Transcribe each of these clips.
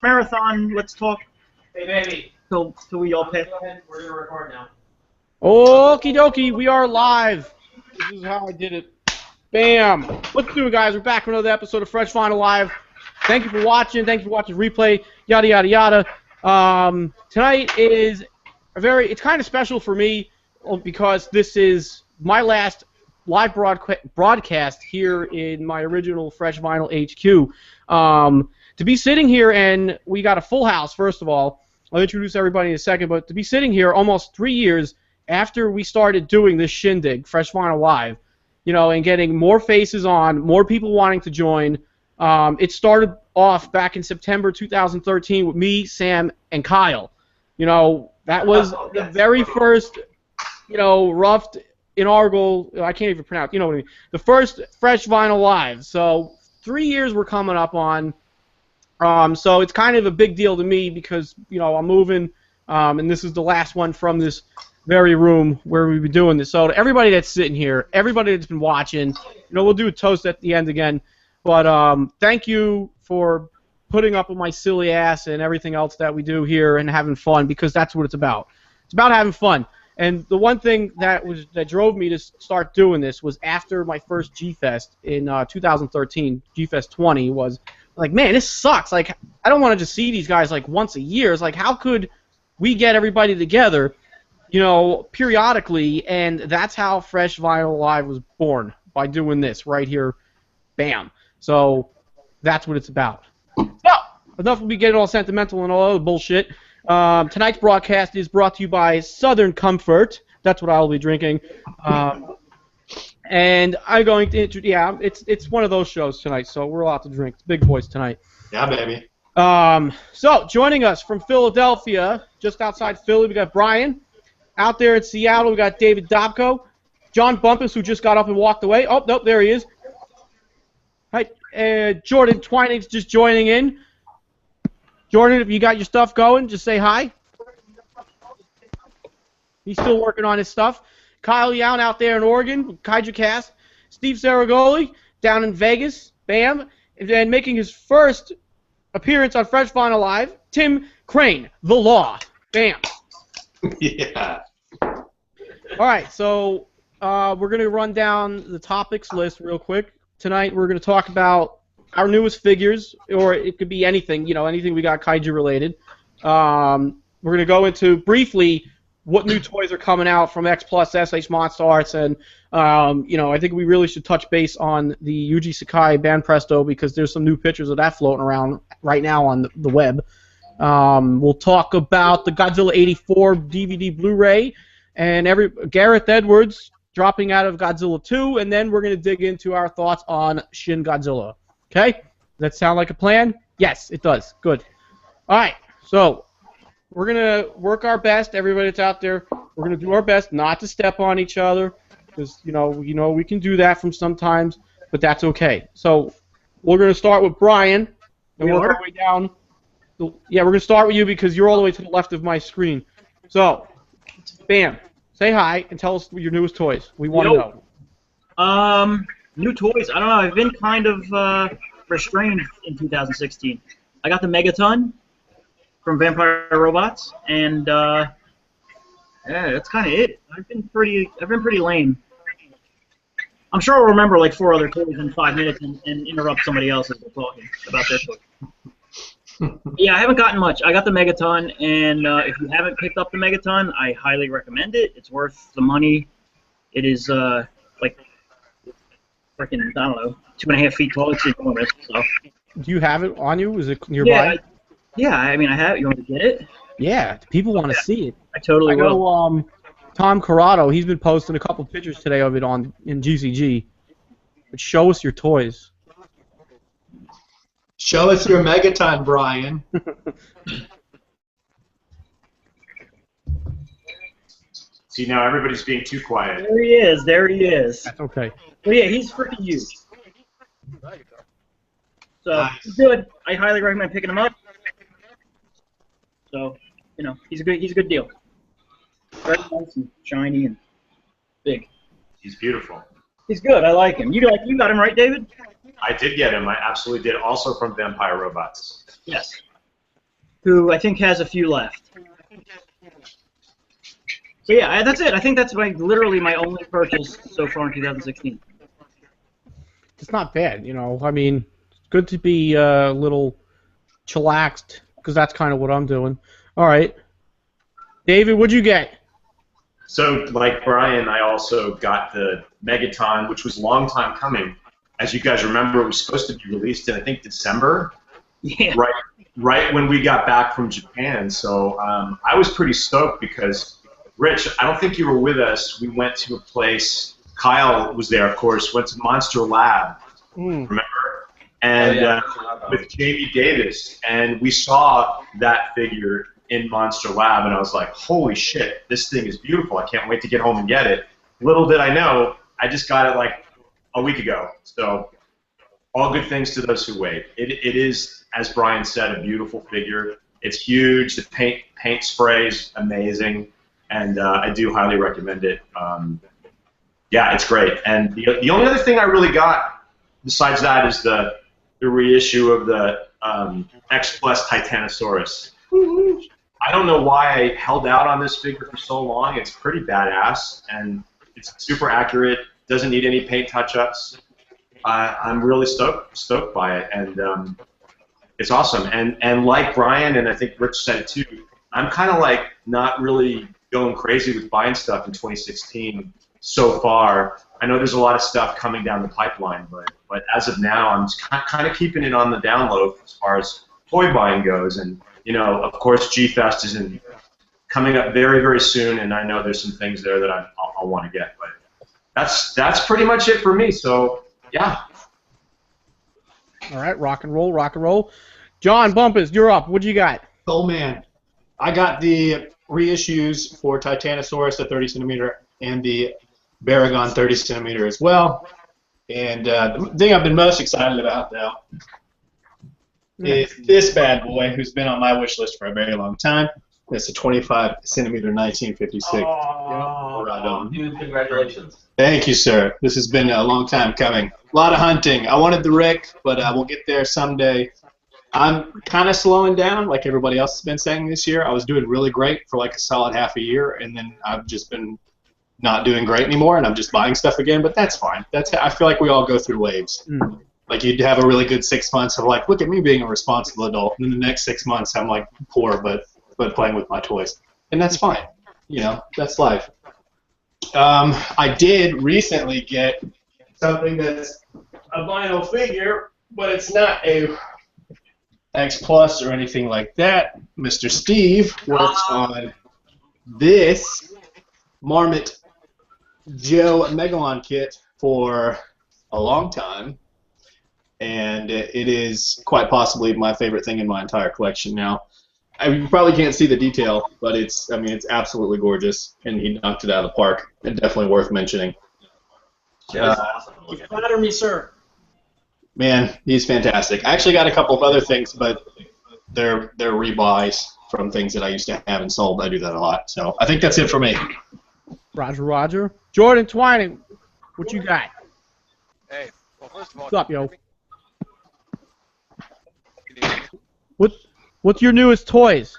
marathon. Let's talk. Hey, baby. Till we all pay. Go ahead. We're going to record now. Okie dokie, we are live. This is how I did it. Bam. What's doing, guys? We're back for another episode of Fresh Viny Live. Thank you for watching. Thank you for watching replay. Yada, yada, yada. Tonight is it's kind of special for me because this is my last live broadcast here in my original Fresh Vinyl HQ. To be sitting here, and we got a full house, first of all. I'll introduce everybody in a second, but to be sitting here almost 3 years after we started doing this shindig, Fresh Vinyl Live, you know, and getting more faces on, more people wanting to join. It started off back in September 2013 with me, Sam, and Kyle. You know, that was the very first, you know, rough, inaugural, I can't even pronounce, you know what I mean, the first Fresh Vinyl Live. So 3 years we're coming up on. So it's kind of a big deal to me because, you know, I'm moving, and this is the last one from this very room where we've been doing this. So to everybody that's sitting here, everybody that's been watching, you know, we'll do a toast at the end again. But thank you for putting up with my silly ass and everything else that we do here and having fun, because that's what it's about. It's about having fun. And the one thing that drove me to start doing this was after my first G-Fest in 2013, G-Fest 20 was like, man, this sucks. Like, I don't want to just see these guys like once a year. It's like, how could we get everybody together, you know, periodically? And that's how Fresh Vinyl Live was born, by doing this right here. Bam. So that's what it's about. So enough of me getting all sentimental and all other bullshit. Tonight's broadcast is brought to you by Southern Comfort. That's what I'll be drinking. And I'm going to it's one of those shows tonight, so we're allowed to drink. It's big boys tonight. Yeah, baby. So joining us from Philadelphia, just outside Philly, we got Brian. Out there in Seattle, we got David Dobko. John Bumpus, who just got up and walked away. Oh, nope, there he is. Hi, Jordan Twining's just joining in. Jordan, if you got your stuff going, just say hi. He's still working on his stuff. Kyle Young out there in Oregon, Kaiju Cast. Steve Saragoli down in Vegas, bam. And then making his first appearance on Fresh Vinyl Live, Tim Crane, The Law, bam. Yeah. All right, so we're going to run down the topics list real quick. Tonight we're going to talk about our newest figures, or it could be anything, you know, anything we got Kaiju related. We're going to go into briefly what new toys are coming out from X Plus SH Monster Arts, and you know, I think we really should touch base on the Yuji Sakai Banpresto, because there's some new pictures of that floating around right now on the web. We'll talk about the Godzilla 84 DVD Blu-ray, and Gareth Edwards dropping out of Godzilla 2, and then we're going to dig into our thoughts on Shin Godzilla. Okay? Does that sound like a plan? Yes, it does. Good. All right, so we're going to work our best, everybody that's out there, we're going to do our best not to step on each other, because, you know, we can do that from sometimes, but that's okay. So we're going to start with Brian, and work our way down. Yeah, we're going to start with you because you're all the way to the left of my screen. So, bam, say hi and tell us your newest toys. We want to know. New toys. I don't know. I've been kind of restrained in 2016. I got the Megaton from Vampire Robots, and yeah, that's kind of it. I've been pretty lame. I'm sure I'll remember like 4 other toys in 5 minutes and interrupt somebody else as they're talking about their toys. Yeah, I haven't gotten much. I got the Megaton, and if you haven't picked up the Megaton, I highly recommend it. It's worth the money. It is like freaking, I don't know, 2.5 feet tall. It's enormous. So. Do you have it on you? Is it nearby? Yeah, I mean, I have it. You want to get it? Yeah, people want to see it. I totally will. Know, Tom Corrado, he's been posting a couple pictures today of it in GCG. But show us your toys. Show us your Megaton, Brian. See, now everybody's being too quiet. There he is. There he is. That's okay. But yeah, he's freaking huge. So he's good. I highly recommend picking him up. So, you know, he's a good deal. Very nice and shiny and big. He's beautiful. He's good. I like him. You got him right, David? I did get him. I absolutely did. Also from Vampire Robots. Yes. who I think has a few left. So yeah, that's it. I think that's literally my only purchase so far in 2016. It's not bad, you know. I mean, it's good to be a little chillaxed because that's kind of what I'm doing. All right, David, what'd you get? So, like Brian, I also got the Megaton, which was a long time coming. As you guys remember, it was supposed to be released in, I think, December. Yeah. Right when we got back from Japan. So I was pretty stoked because, Rich, I don't think you were with us. We went to a place. Kyle was there, of course. Went to Monster Lab. Remember? And with Jamie Davis, and we saw that figure in Monster Lab, and I was like, holy shit, this thing is beautiful. I can't wait to get home and get it. Little did I know, I just got it like a week ago. So all good things to those who wait. It is, as Brian said, a beautiful figure. It's huge. The paint spray is amazing, and I do highly recommend it. Yeah, it's great. And the only other thing I really got besides that is the reissue of the X Plus Titanosaurus. I don't know why I held out on this figure for so long. It's pretty badass, and it's super accurate. Doesn't need any paint touch-ups. I'm really stoked by it, and it's awesome. And like Brian, and I think Rich said it too, I'm kind of like not really going crazy with buying stuff in 2016 so far. I know there's a lot of stuff coming down the pipeline, but as of now, I'm just kind of keeping it on the down low as far as toy buying goes. And you know, of course, G-Fest is coming up very, very soon, and I know there's some things there that I'll want to get. But that's pretty much it for me. So yeah. All right, rock and roll, rock and roll. John Bumpus, you're up. What you got? Oh man, I got the reissues for Titanosaurus, the 30 centimeter, and the Baragon 30 centimeter as well. And the thing I've been most excited about, though, is this bad boy who's been on my wish list for a very long time. It's a 25 centimeter 1956. Dude, congratulations. Thank you, sir. This has been a long time coming. A lot of hunting. I wanted the Rick, but we'll get there someday. I'm kind of slowing down, like everybody else has been saying this year. I was doing really great for like a solid half a year, and then I've just been not doing great anymore, and I'm just buying stuff again. But that's fine. I feel like we all go through waves. Like you'd have a really good 6 months of like, look at me being a responsible adult, and then the next 6 months I'm like poor, but playing with my toys, and that's fine. You know, that's life. I did recently get something that's a vinyl figure, but it's not a X Plus or anything like that. Mr. Steve works on this Marmot Joe Megalon kit for a long time, and it is quite possibly my favorite thing in my entire collection now. You probably can't see the detail, but it's absolutely gorgeous, and he knocked it out of the park, and definitely worth mentioning. Awesome. You flatter me, sir. Man, he's fantastic. I actually got a couple of other things, but they're rebuys from things that I used to have and sold. I do that a lot, so I think that's it for me. Roger. Jordan Twining, what you got? Hey, well, first of all, What's up, yo? What's your newest toys?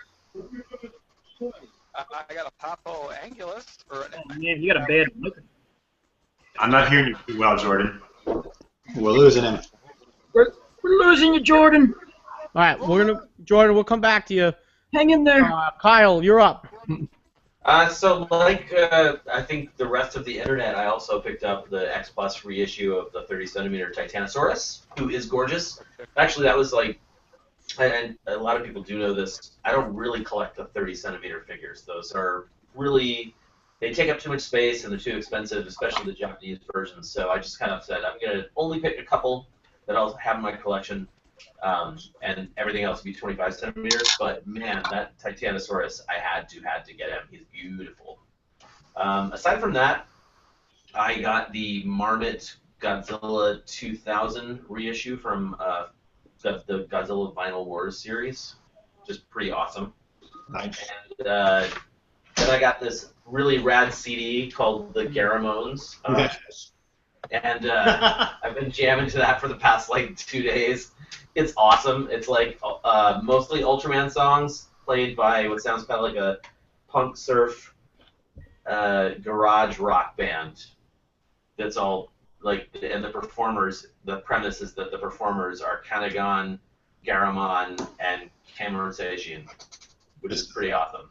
I got a Papo Angulus. Man, you got a bad look. I'm not hearing you too well, Jordan. We're losing him. We're losing you, Jordan. All right, Jordan, we'll come back to you. Hang in there. Kyle, you're up. So like I think the rest of the internet, I also picked up the X Plus reissue of the 30 centimeter Titanosaurus, who is gorgeous. Actually, that was like, and a lot of people do know this, I don't really collect the 30 centimeter figures. Those are really, they take up too much space and they're too expensive, especially the Japanese versions. So I just kind of said I'm going to only pick a couple that I'll have in my collection, and everything else will be 25 centimeters. But man, that Titanosaurus, I had to get him. He's beautiful. Aside from that, I got the Marmot Godzilla 2000 reissue from the Godzilla Vinyl Wars series, just pretty awesome. Nice. And then I got this really rad CD called the Garamones. And I've been jamming to that for the past like 2 days. It's awesome. It's like mostly Ultraman songs played by what sounds kind of like a punk surf garage rock band. That's all like, and the performers. The premise is that the performers are Kanagon, Garamon, and Cameron Sajian, which is pretty awesome.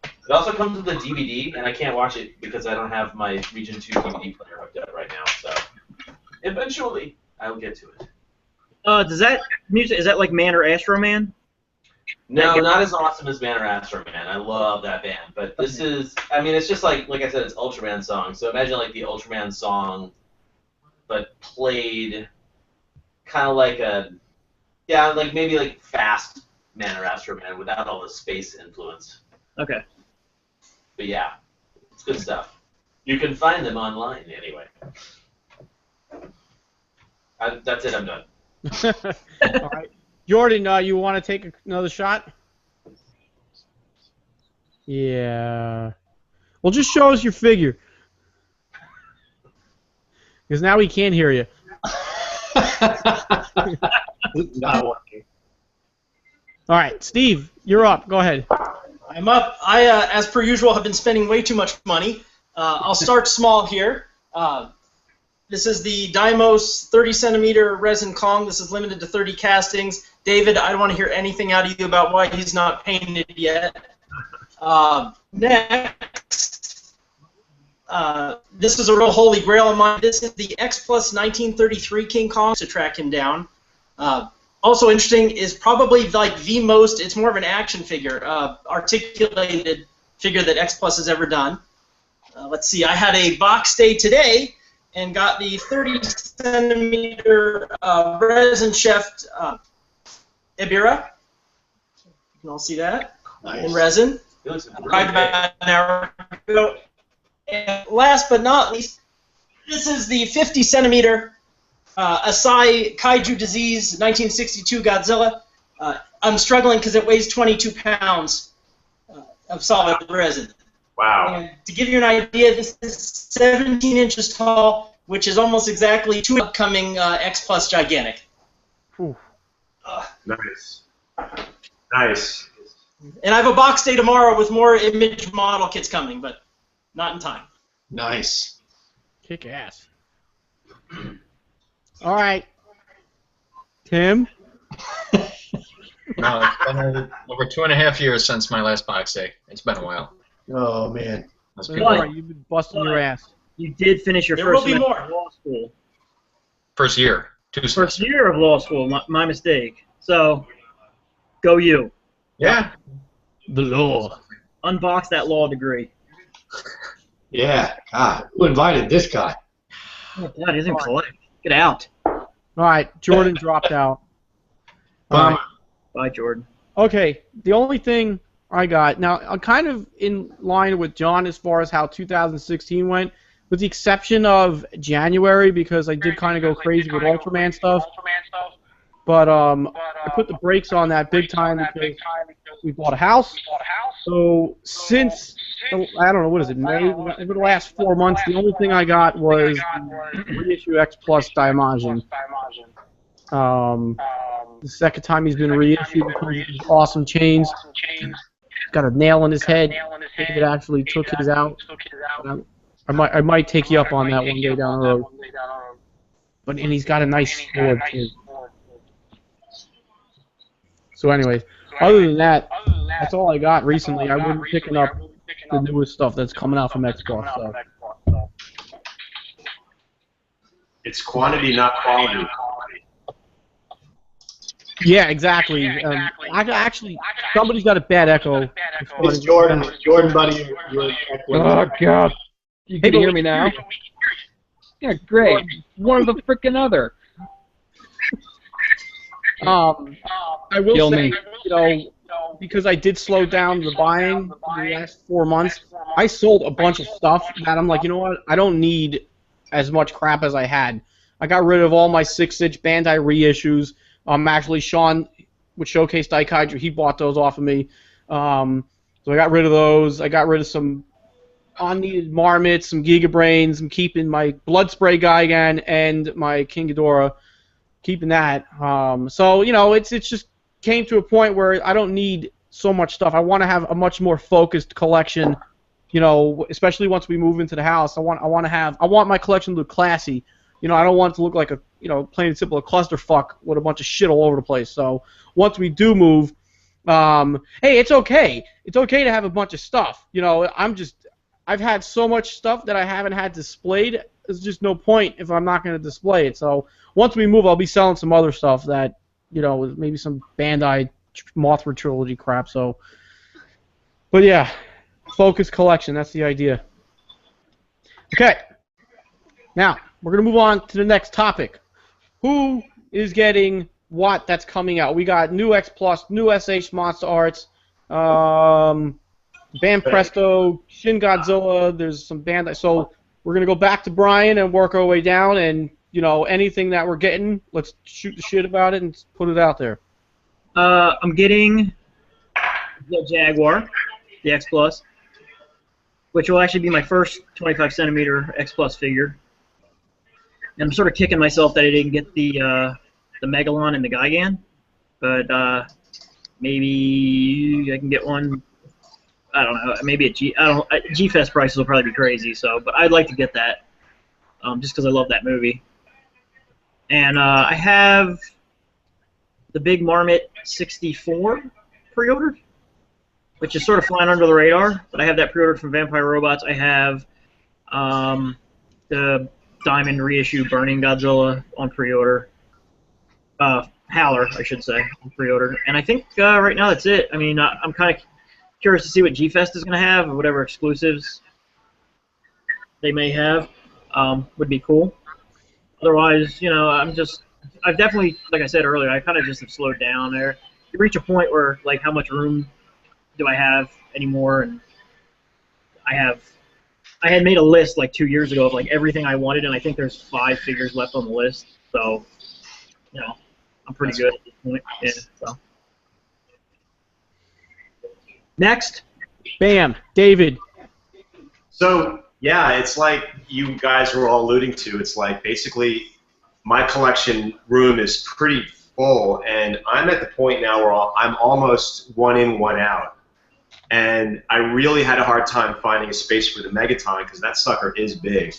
It also comes with a DVD, and I can't watch it because I don't have my Region 2 DVD player hooked up right now. So eventually, I'll get to it. Does that music, is that like Man or Astro Man? No, not as awesome as Man or Astro Man. I love that band, but this is, I mean, it's just like I said, it's Ultraman songs. So imagine like the Ultraman song, but played kind of like like maybe like fast Man or Astro Man without all the space influence. Okay. But yeah, it's good stuff. You can find them online anyway. That's it. I'm done. All right, Jordan, you want to take another shot? Yeah. Well, just show us your figure, because now we can't hear you. Not working. All right, Steve, you're up. Go ahead. I'm up. I, as per usual, have been spending way too much money. I'll start small here. This is the Dymos 30-centimeter resin Kong. This is limited to 30 castings. David, I don't want to hear anything out of you about why he's not painted yet. Next, this is a real holy grail of mine. This is the X Plus 1933 King Kong to track him down. Also interesting is probably like the most, it's more of an action figure, articulated figure that X Plus has ever done. Let's see, I had a box day today and got the 30-centimeter resin chef Ibira. You can all see that in resin. It looks Arrived about an hour ago. And last but not least, this is the 50-centimeter Asai Kaiju Disease 1962 Godzilla. I'm struggling because it weighs 22 pounds of solid resin. Wow. And to give you an idea, this is 17 inches tall, which is almost exactly 2 upcoming X Plus gigantic. Nice. Nice. And I have a box day tomorrow with more image model kits coming, but not in time. Nice. Kick ass. All right, Tim. No, it's been over 2.5 years since my last box day. It's been a while. Oh, man. That's All been right, you've been busting your ass. You did finish your There first will be semester more. of law school. first year. First year of law school, my mistake. So, go you. Yeah. The law. Unbox that law degree. Yeah. God, who invited this guy? Oh, God, he doesn't collect. Get out. All right, Jordan dropped out. All right. Bye, Jordan. Okay, the only thing I got, now I'm kind of in line with John as far as how 2016 went, with the exception of January, because I did kind of go crazy with Ultraman stuff. But I put the brakes on that big time because we bought a house. So since, I don't know, what is it, May? Over the last 4 months, the only thing I got was the reissue X Plus Daimajin. The second time he's been reissued, it comes with these awesome chains. He's got a nail in his head. David actually took his out. I might take you up on that one day down the road. And he's got a nice sword too. So anyways, other than that, that's all I got recently. I've been picking up the newest stuff that's coming out from Xbox. So. It's quantity, not quality. Yeah, exactly. Actually, somebody's got a bad echo. It's Jordan. Jordan, buddy. Oh, God. You can hear me now? Yeah, great. One of the frickin' other. I will Kill say, me. you know, because I did slow down the buying in the last 4 months, I sold a bunch of stuff that I'm like, you know what, I don't need as much crap as I had. I got rid of all my 6-inch Bandai reissues. Actually, Sean with Showcase Daikaiju, he bought those off of me. So I got rid of those. I got rid of some unneeded marmots, some Giga Brains. I'm keeping my Blood Spray Gigan and my King Ghidorah. Keeping that. So it's just came to a point where I don't need so much stuff. I want to have a much more focused collection. Especially once we move into the house, I want my collection to look classy. I don't want it to look like a plain and simple a clusterfuck with a bunch of shit all over the place. So once we do move, hey, it's okay. It's okay to have a bunch of stuff. I've had so much stuff that I haven't had displayed. There's just no point if I'm not going to display it. So once we move, I'll be selling some other stuff that, maybe some Bandai Mothra trilogy crap. So, but yeah, focus collection. That's the idea. Okay. Now we're going to move on to the next topic. Who is getting what that's coming out? We got new X Plus, new SH Monster Arts, Bam Presto, Shin Godzilla. There's some Bandai. So we're going to go back to Brian and work our way down, and anything that we're getting, let's shoot the shit about it and put it out there. I'm getting the Jaguar, the X Plus, which will actually be my first 25 centimeter X Plus figure. And I'm sort of kicking myself that I didn't get the Megalon and the Gigan, but maybe I can get one. I don't know. Maybe G-Fest prices will probably be crazy. So, but I'd like to get that, just because I love that movie. And I have the Big Marmot 64 pre-ordered, which is sort of flying under the radar. But I have that pre-ordered from Vampire Robots. I have the Diamond reissue Burning Godzilla on pre-order. Howler, I should say, on pre-order. And I think right now that's it. I mean, I'm kind of curious to see what G-Fest is going to have, or whatever exclusives they may have. Would be cool. Otherwise, I've definitely, like I said earlier, I kind of just have slowed down there. You reach a point where, like, how much room do I have anymore? And I had made a list like 2 years ago of like everything I wanted, and I think there's 5 figures left on the list. So, I'm pretty good at this point. Yeah, so. Next. Bam. David. So, yeah, it's like you guys were all alluding to. It's like basically my collection room is pretty full, and I'm at the point now where I'm almost one in, one out. And I really had a hard time finding a space for the Megaton because that sucker is big.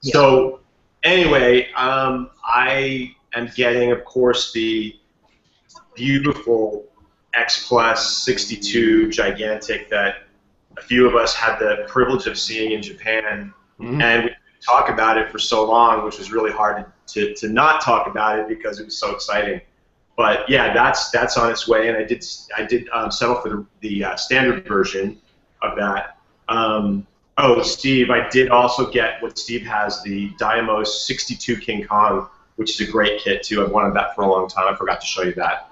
Yeah. So, anyway, I am getting, of course, the beautiful X Plus 62 gigantic that a few of us had the privilege of seeing in Japan, and we talk about it for so long, which was really hard to not talk about it because it was so exciting. But yeah, that's on its way, and I did settle for the standard version of that. Oh, Steve, I did also get what Steve has, the Diamos 62 King Kong, which is a great kit too. I've wanted that for a long time. I forgot to show you that.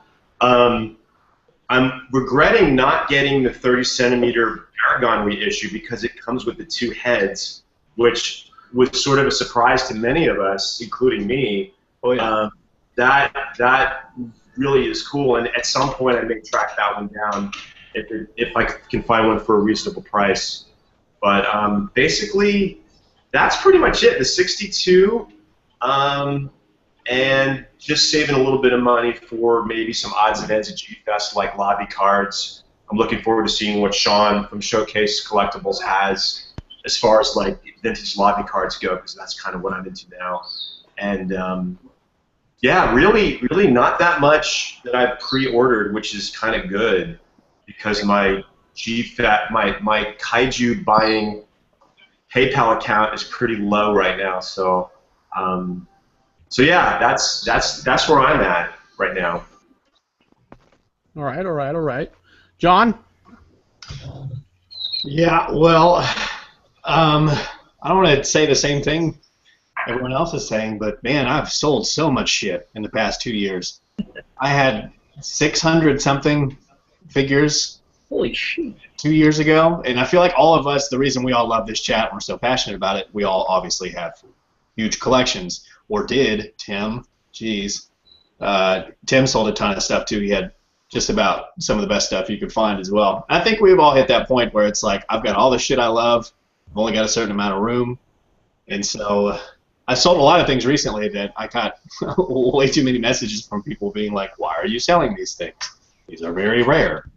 I'm regretting not getting the 30 centimeter Paragon reissue because it comes with the 2 heads, which was sort of a surprise to many of us, including me. Oh yeah. That really is cool, and at some point I may track that one down if I can find one for a reasonable price. But basically, that's pretty much it. The 62, and just saving a little bit of money for maybe some odds and ends at G-Fest like lobby cards. I'm looking forward to seeing what Sean from Showcase Collectibles has as far as like vintage lobby cards go, because that's kind of what I'm into now. And yeah, really not that much that I've pre-ordered, which is kind of good because my my Kaiju buying PayPal account is pretty low right now. So so yeah, that's where I'm at right now. All right. John? Yeah, well, I don't want to say the same thing everyone else is saying, but man, I've sold so much shit in the past 2 years. I had 600 something figures. Holy shit. 2 years ago, and I feel like all of us, the reason we all love this chat and we're so passionate about it, we all obviously have huge collections, or did. Tim, jeez. Tim sold a ton of stuff too. He had just about some of the best stuff you could find as well. I think we've all hit that point where it's like, I've got all the shit I love, I've only got a certain amount of room, and so I sold a lot of things recently that I got way too many messages from people being like, "Why are you selling these things? These are very rare."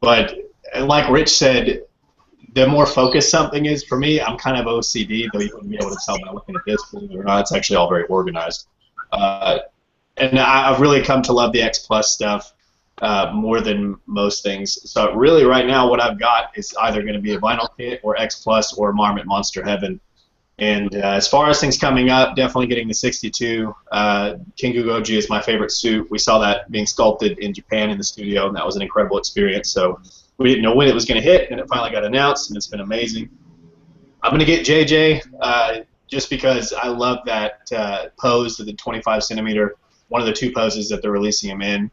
But like Rich said, the more focused something is, for me, I'm kind of OCD, though you wouldn't be able to tell by looking at this, believe it or not. It's actually all very organized. And I've really come to love the X Plus stuff more than most things. So really right now what I've got is either going to be a vinyl kit or X Plus or Marmot Monster Heaven. And as far as things coming up, definitely getting the 62. King Gogoji is my favorite suit. We saw that being sculpted in Japan in the studio, and that was an incredible experience. So we didn't know when it was going to hit, and it finally got announced, and it's been amazing. I'm going to get JJ just because I love that pose of the 25 centimeter, one of the two poses that they're releasing him in.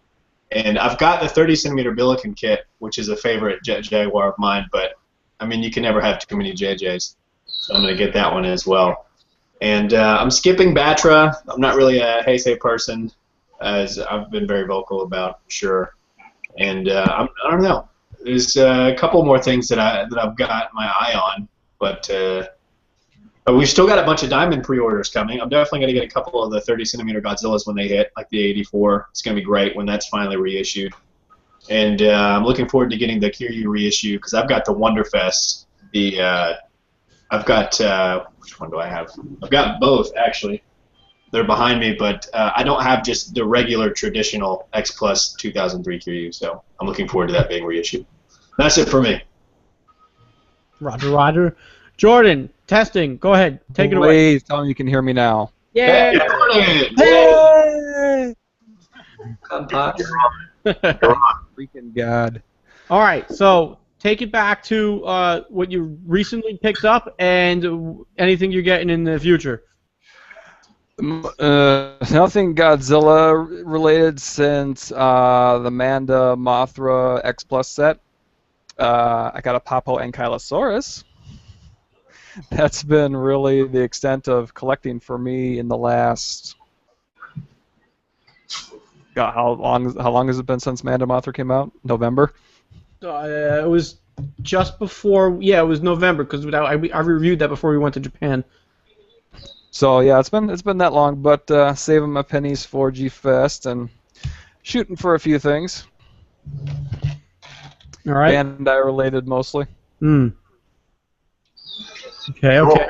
And I've got the 30 centimeter Billiken kit, which is a favorite Jet Jaguar of mine, but I mean, you can never have too many JJs. So I'm going to get that one as well. And I'm skipping Batra. I'm not really a Heisei person, as I've been very vocal about, sure. And I don't know. There's a couple more things that I've got my eye on, but we've still got a bunch of Diamond pre-orders coming. I'm definitely going to get a couple of the 30 centimeter Godzillas when they hit, like the 84. It's going to be great when that's finally reissued. And I'm looking forward to getting the Kiryu reissue because I've got the Wonderfest. I've got which one do I have? I've got both actually. They're behind me, but I don't have just the regular traditional X Plus 2003 Kiryu. So I'm looking forward to that being reissued. That's it for me. Roger, Roger. Jordan, testing. Go ahead. Take it away. Please tell me you can hear me now. Yay! Yay! Freaking God. All right, so take it back to what you recently picked up and anything you're getting in the future. Nothing Godzilla related since the Manda Mothra X Plus set. I got a Papo Ankylosaurus. That's been really the extent of collecting for me in the last. God, how long has it been since Manda Mothra came out? November. It was just before. Yeah, it was November because I reviewed that before we went to Japan. So yeah, it's been that long, but saving my pennies for G-Fest and shooting for a few things. All right. Bandai related mostly. Okay.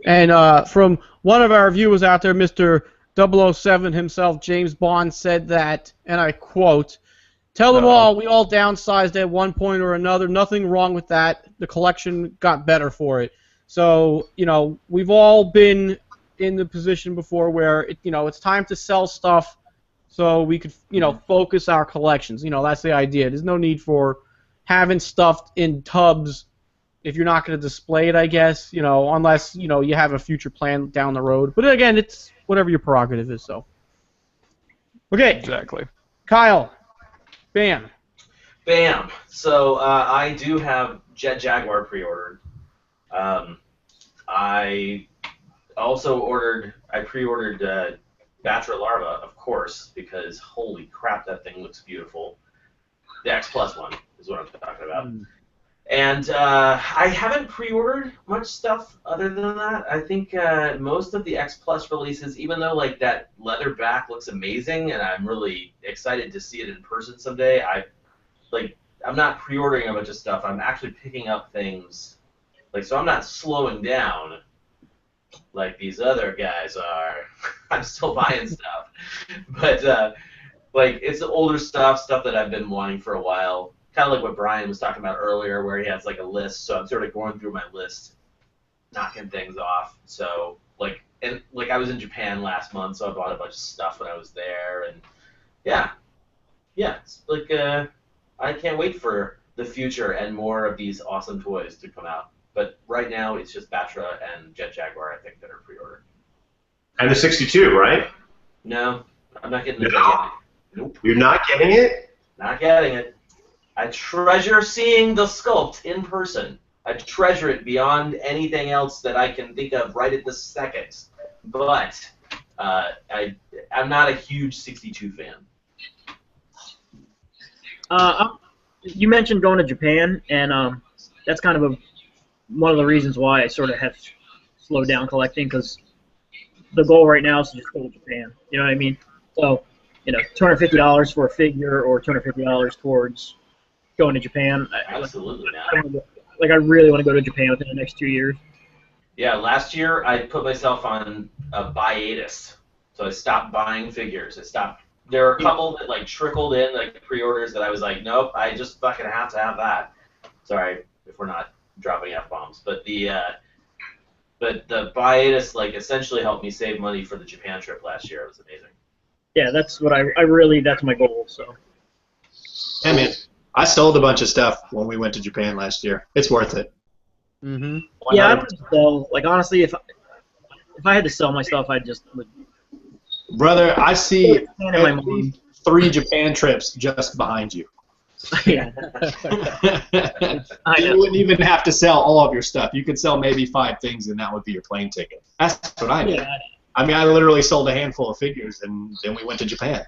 And from one of our viewers out there, Mr. 007 himself, James Bond, said that, and I quote, "Tell them all, we all downsized at one point or another. Nothing wrong with that. The collection got better for it." So, we've all been in the position before where, it's time to sell stuff so we could, focus our collections. That's the idea. There's no need for having stuff in tubs if you're not going to display it, I guess, unless, you have a future plan down the road. But again, it's whatever your prerogative is, so. Okay. Exactly. Kyle. Bam. Bam. So I do have Jet Jaguar pre-ordered. I also pre-ordered Batra Larva, of course, because holy crap, that thing looks beautiful. The X Plus one is what I'm talking about. And I haven't pre-ordered much stuff other than that. I think most of the X Plus releases, even though like that leather back looks amazing, and I'm really excited to see it in person someday, I'm not pre-ordering a bunch of stuff. I'm actually picking up things. So I'm not slowing down like these other guys are. I'm still buying stuff. But, it's the older stuff that I've been wanting for a while. Kind of like what Brian was talking about earlier, where he has, a list. So I'm sort of going through my list, knocking things off. So, I was in Japan last month, so I bought a bunch of stuff when I was there. And, yeah, it's I can't wait for the future and more of these awesome toys to come out. But right now, it's just Batra and Jet Jaguar, I think, that are pre-ordered. And the 62, right? No, I'm not getting the gigantic. Nope. You're not getting it? Not getting it. I treasure seeing the sculpt in person. I treasure it beyond anything else that I can think of right at this second. But I'm not a huge 62 fan. You mentioned going to Japan, and that's kind of a one of the reasons why I sort of have slowed down collecting, because the goal right now is to just go to Japan. You know what I mean? So, $250 for a figure or $250 towards going to Japan. Absolutely, man. I really want to go to Japan within the next 2 years. Yeah, last year I put myself on a hiatus, so I stopped buying figures. There were a couple that like trickled in, like pre-orders, that I was like, nope, I just fucking have to have that. Sorry if we're not dropping f-bombs, but the hiatus like essentially helped me save money for the Japan trip last year. It was amazing. Yeah, that's what that's my goal. So. Yeah, man. I sold a bunch of stuff when we went to Japan last year. It's worth it. Mm-hmm. Yeah, I would sell. Like, honestly, if I had to sell my stuff, I just would. Brother, I see my mom. 3 Japan trips just behind you. Yeah. You wouldn't even have to sell all of your stuff. You could sell maybe 5 things, and that would be your plane ticket. That's what I did. Yeah. I mean, I literally sold a handful of figures, and then we went to Japan.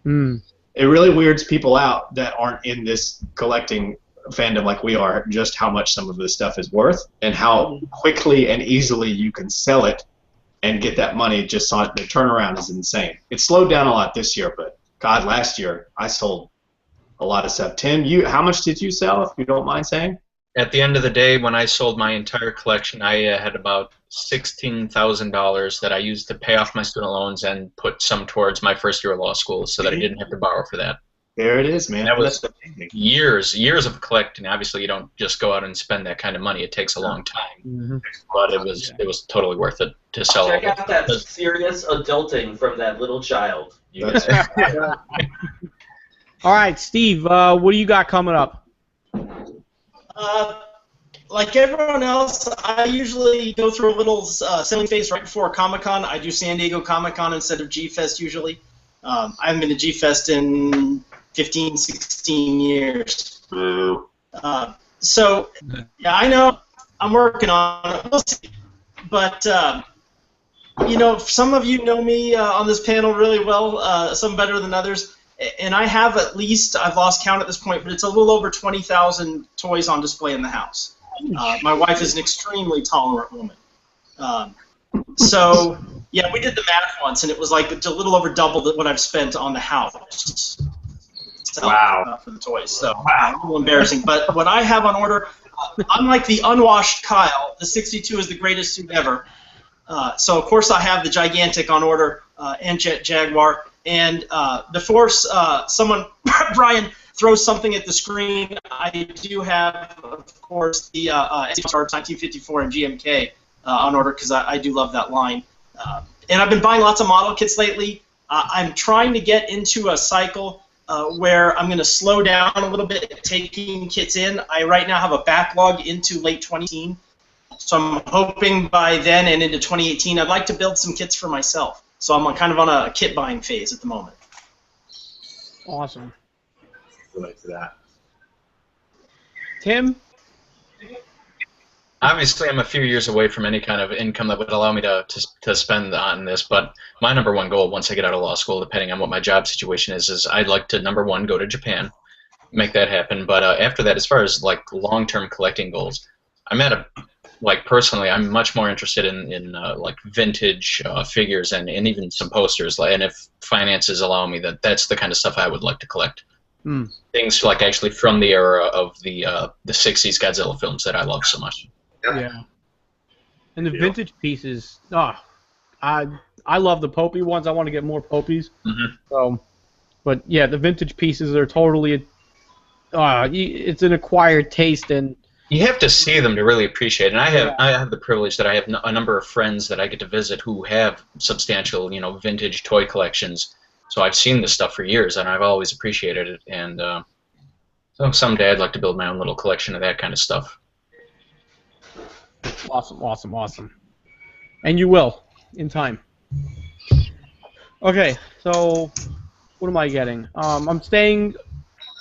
Mm. It really weirds people out that aren't in this collecting fandom like we are, just how much some of this stuff is worth and how quickly and easily you can sell it and get that money. Just on the turnaround is insane. It slowed down a lot this year, but God, last year I sold a lot of stuff. Tim, how much did you sell, if you don't mind saying? At the end of the day, when I sold my entire collection, I had about $16,000 that I used to pay off my student loans and put some towards my first year of law school, so that I didn't have to borrow for that. There it is, man. That was years of collecting. Obviously, you don't just go out and spend that kind of money. It takes a long time, but it was totally worth it to sell. Check out that serious adulting from that little child. All right, Steve, what do you got coming up? Like everyone else, I usually go through a little selling phase right before Comic-Con. I do San Diego Comic-Con instead of G-Fest usually. I haven't been to G-Fest in 15, 16 years. So, yeah, I know I'm working on it. We'll see. But, some of you know me on this panel really well, some better than others. And I have I've lost count at this point, but it's a little over 20,000 toys on display in the house. My wife is an extremely tolerant woman. So, yeah, we did the math once, and it was like a little over double what I've spent on the house. Wow. For the toys, so a little embarrassing. But what I have on order, unlike the unwashed Kyle, the 62 is the greatest suit ever. So, of course, I have the gigantic on order, and Jet Jaguar. And before Brian, throws something at the screen, I do have, of course, the SR 1954 and GMK on order, because I do love that line. And I've been buying lots of model kits lately. I'm trying to get into a cycle where I'm going to slow down a little bit taking kits in. I right now have a backlog into late 2018. So I'm hoping by then and into 2018, I'd like to build some kits for myself. So I'm kind of on a kit buying phase at the moment. Awesome. Relate to that. Tim? Obviously, I'm a few years away from any kind of income that would allow me to spend on this, but my number one goal once I get out of law school, depending on what my job situation is I'd like to, number one, go to Japan, make that happen. But after that, as far as like long-term collecting goals, personally, I'm much more interested in like vintage figures and even some posters. And if finances allow me, that's the kind of stuff I would like to collect. Things like actually from the era of the 60s Godzilla films that I love so much. Yeah. And the vintage pieces, I love the Popey ones. I want to get more Popeys. So, but yeah, the vintage pieces are totally, it's an acquired taste, and you have to see them to really appreciate it. And I have the privilege that I have a number of friends that I get to visit who have substantial, vintage toy collections. So I've seen this stuff for years, and I've always appreciated it. And so someday I'd like to build my own little collection of that kind of stuff. Awesome. And you will, in time. Okay, so what am I getting? I'm staying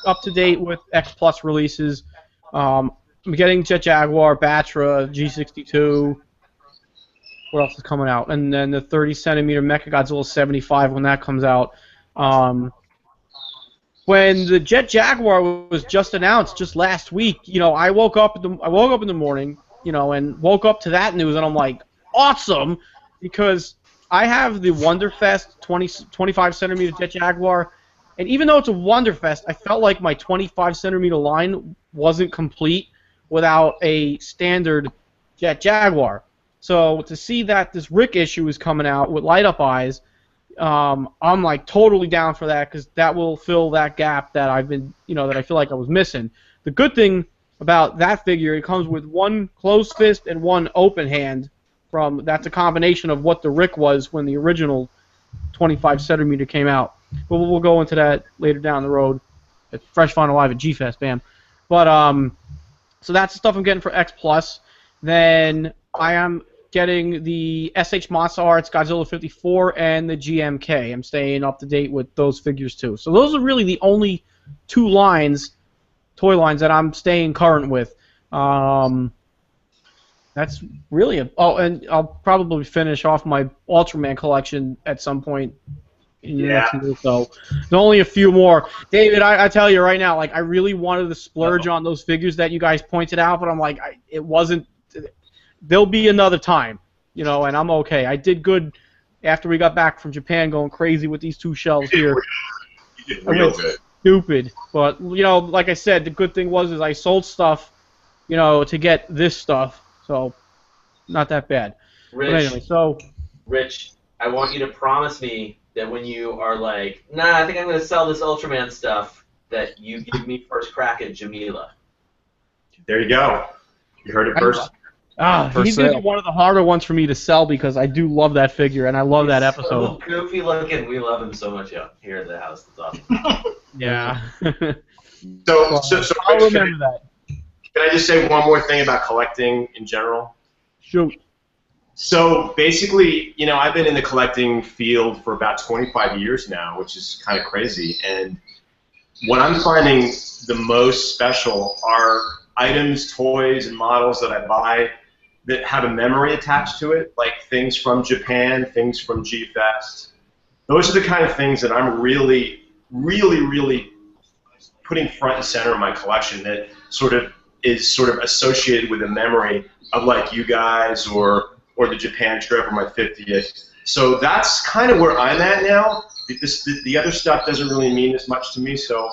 up to date with X Plus releases. I'm getting Jet Jaguar, Batra, G62. What else is coming out? And then the 30-centimeter Mechagodzilla 75 when that comes out. When the Jet Jaguar was just announced just last week, I woke up in the morning, and woke up to that news, and I'm like, awesome, because I have the Wonderfest 25 centimeter Jet Jaguar, and even though it's a Wonderfest, I felt like my 25 centimeter line wasn't complete without a standard Jet Jaguar. So to see that this Rick issue is coming out with light up eyes, I'm like totally down for that, because that will fill that gap that I've been, that I feel like I was missing. The good thing about that figure, it comes with one closed fist and one open hand. That's a combination of what the Rick was when the original 25 centimeter came out. But we'll go into that later down the road at Fresh Final Live at G-Fest, bam. But so that's the stuff I'm getting for X Plus. Then I am getting the SH Monster Arts Godzilla 54 and the GMK. I'm staying up to date with those figures too. So those are really the only two toy lines that I'm staying current with. That's really and I'll probably finish off my Ultraman collection at some point in the next year or so. There's only a few more. David, I tell you right now, like, I really wanted to splurge on those figures that you guys pointed out, but I'm like, it wasn't. There'll be another time, and I'm okay. I did good after we got back from Japan, going crazy with these two shelves here. You did real good. Stupid, but like I said, the good thing was I sold stuff, to get this stuff, so not that bad. Rich, but anyway, Rich, I want you to promise me that when you are like, nah, I think I'm going to sell this Ultraman stuff, that you give me first crack at Jamila. There you go. You heard it first. He's going to be one of the harder ones for me to sell, because I do love that figure, and I love that episode. So goofy looking. We love him so much here at the house. That's awesome. Yeah. So I'll remember that. Can I just say one more thing about collecting in general? Shoot. So basically, I've been in the collecting field for about 25 years now, which is kind of crazy. And what I'm finding the most special are items, toys, and models that I buy that have a memory attached to it, like things from Japan, things from G-Fest. Those are the kind of things that I'm really, really, really putting front and center in my collection, that is associated with a memory of, like, you guys or the Japan trip or my 50th. So that's kind of where I'm at now. The other stuff doesn't really mean as much to me, so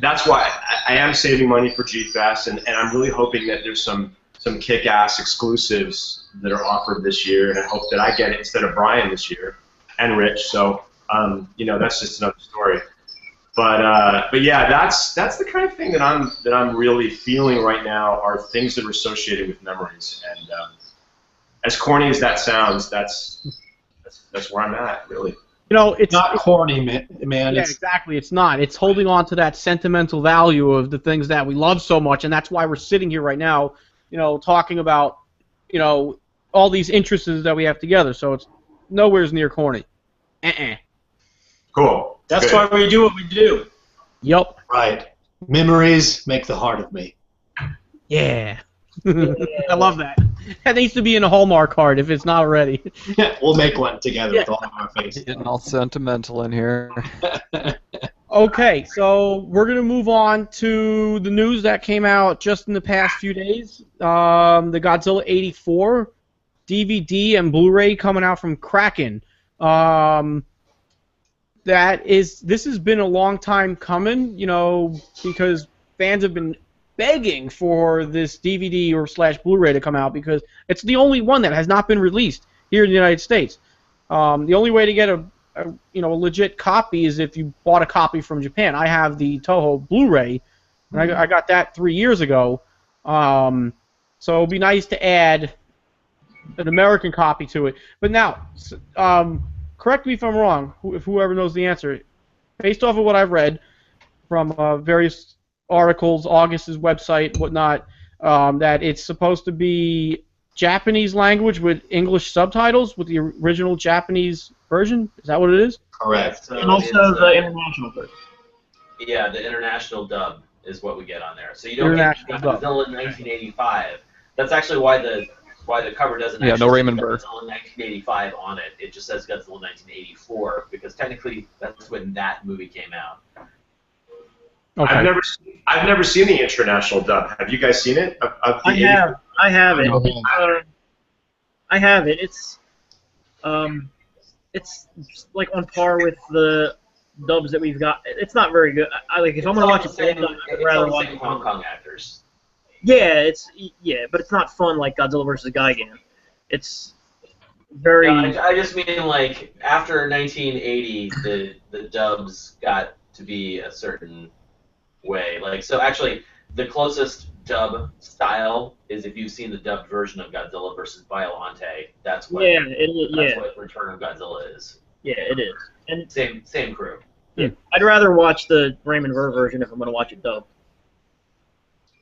that's why I am saving money for G-Fest, and I'm really hoping that there's some kick-ass exclusives that are offered this year, and I hope that I get it instead of Brian this year, and Rich. So that's just another story. But yeah, that's the kind of thing that I'm really feeling right now, are things that are associated with memories. And as corny as that sounds, that's where I'm at, really. It's not corny, man. Yeah, exactly. It's not. It's holding on to that sentimental value of the things that we love so much, and that's why we're sitting here right now, talking about, all these interests that we have together. So it's nowhere near corny. Cool. That's why we do what we do. Yep. Right. Memories make the heart of me. Yeah. I love that. That needs to be in a Hallmark card if it's not already. We'll make one together with all of our faces. Getting all sentimental in here. Okay, so we're going to move on to the news that came out just in the past few days. The Godzilla 84 DVD and Blu-ray coming out from Kraken. This has been a long time coming, because fans have been begging for this DVD or / Blu-ray to come out, because it's the only one that has not been released here in the United States. The only way to get a legit copy is if you bought a copy from Japan. I have the Toho Blu-ray, and I got that 3 years ago. So it would be nice to add an American copy to it. But now, correct me if I'm wrong, if whoever knows the answer. Based off of what I've read from various articles, August's website, whatnot, that it's supposed to be Japanese language with English subtitles with the original Japanese version. Is that what it is? Correct. And also the international version. Yeah, the international dub is what we get on there. So you don't get Godzilla 1985. That's actually why the cover doesn't actually no Raymond say Burr. Godzilla 1985 on it. It just says Godzilla 1984, because technically that's when that movie came out. Okay. I've never seen the international dub. Have you guys seen it? I I have it. Go ahead. I have it. It's like on par with the dubs that we've got. It's not very good. I like if I'm gonna watch it, I'd rather watch Hong Kong actors. Yeah, but it's not fun like Godzilla vs. Gigan. It's very. No, I just mean like after 1980, the dubs got to be a certain way. Like so, actually, the closest dub style is if you've seen the dubbed version of Godzilla vs. Biollante. That's what. That's what Return of Godzilla is. Yeah, it is. And same crew. Yeah, I'd rather watch the Raymond Burr version if I'm gonna watch it dubbed.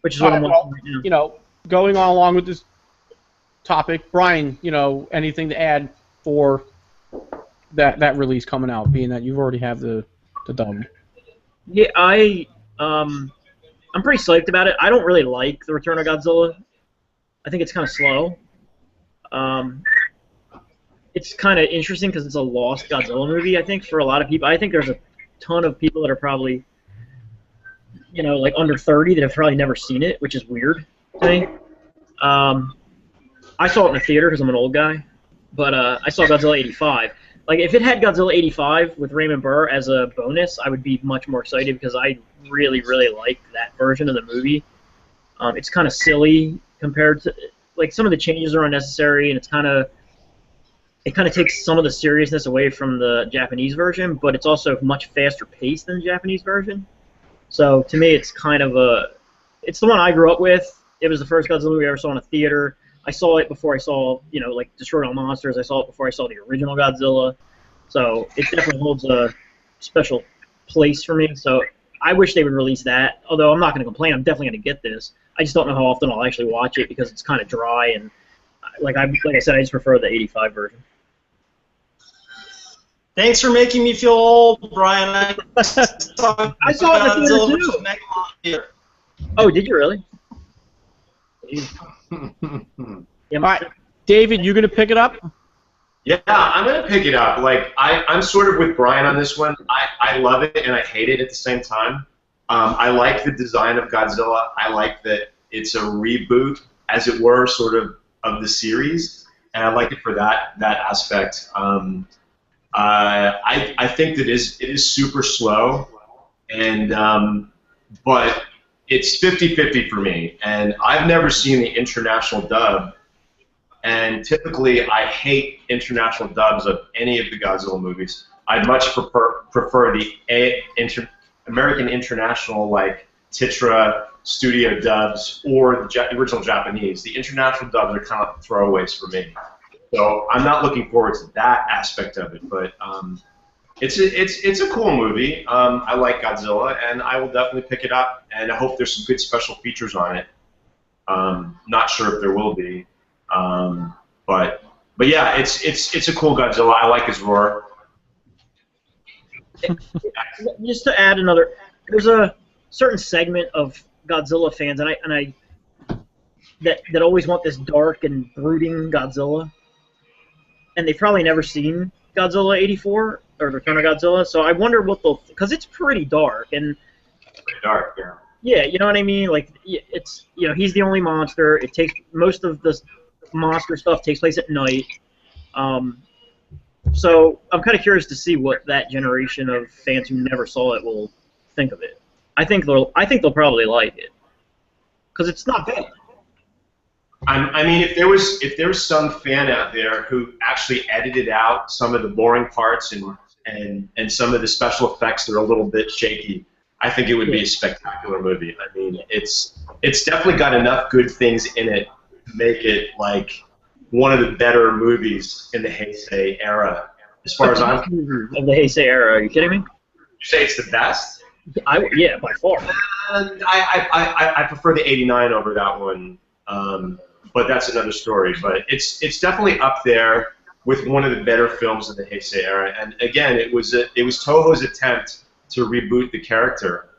Which is what I'm watching right now. You know, going on along with this topic, Brian, you know, anything to add for that release coming out, being that you've already have the dub? Yeah, I'm pretty psyched about it. I don't really like the Return of Godzilla. I think it's kind of slow. It's kind of interesting because it's a lost Godzilla movie, I think, for a lot of people. I think there's a ton of people that are probably, you know, like under 30 that have probably never seen it, which is weird to me. I saw it in the theater because I'm an old guy, but I saw Godzilla 85. Like, if it had Godzilla 85 with Raymond Burr as a bonus, I would be much more excited because I really, really like that version of the movie. It's kind of silly compared to, like, some of the changes are unnecessary, and it kind of takes some of the seriousness away from the Japanese version, but it's also much faster paced than the Japanese version. So to me, it's kind of it's the one I grew up with. It was the first Godzilla movie I ever saw in a theater. I saw it before I saw, you know, like Destroy All Monsters. I saw it before I saw the original Godzilla. So it definitely holds a special place for me. So I wish they would release that. Although I'm not going to complain. I'm definitely going to get this. I just don't know how often I'll actually watch it because it's kind of dry and, like I said, I just prefer the 85 version. Thanks for making me feel old, Brian. I saw it in the theater too. Oh, did you really? Yeah, All right, David, you gonna pick it up? Yeah, I'm gonna pick it up. Like I'm sort of with Brian on this one. I love it and I hate it at the same time. I like the design of Godzilla. I like that it's a reboot, as it were, sort of the series, and I like it for that aspect. I think that it is super slow, and but it's 50-50 for me. And I've never seen the international dub, and typically I hate international dubs of any of the Godzilla movies. I'd much prefer the American international, like Titra studio dubs, or the original Japanese. The international dubs are kind of throwaways for me. So I'm not looking forward to that aspect of it, but it's a cool movie. I like Godzilla, and I will definitely pick it up. And I hope there's some good special features on it. Not sure if there will be, but yeah, it's a cool Godzilla. I like his roar. Just to add another, there's a certain segment of Godzilla fans, that always want this dark and brooding Godzilla. And they've probably never seen Godzilla 84 or Return of Godzilla, so I wonder what because it's pretty dark and pretty dark, yeah. Yeah, you know what I mean. Like it's he's the only monster. It takes most of the monster stuff takes place at night. So I'm kind of curious to see what that generation of fans who never saw it will think of it. I think they'll probably like it because it's not bad. I mean, if there was some fan out there who actually edited out some of the boring parts and some of the special effects that are a little bit shaky, I think it would be a spectacular movie. I mean, it's definitely got enough good things in it to make it like one of the better movies in the Heisei era, as far as I'm concerned. Of the Heisei era, are you kidding me? You say it's the best? Yeah, by far. I prefer the '89 over that one. But that's another story. But it's definitely up there with one of the better films of the Heisei era. And again, it was Toho's attempt to reboot the character,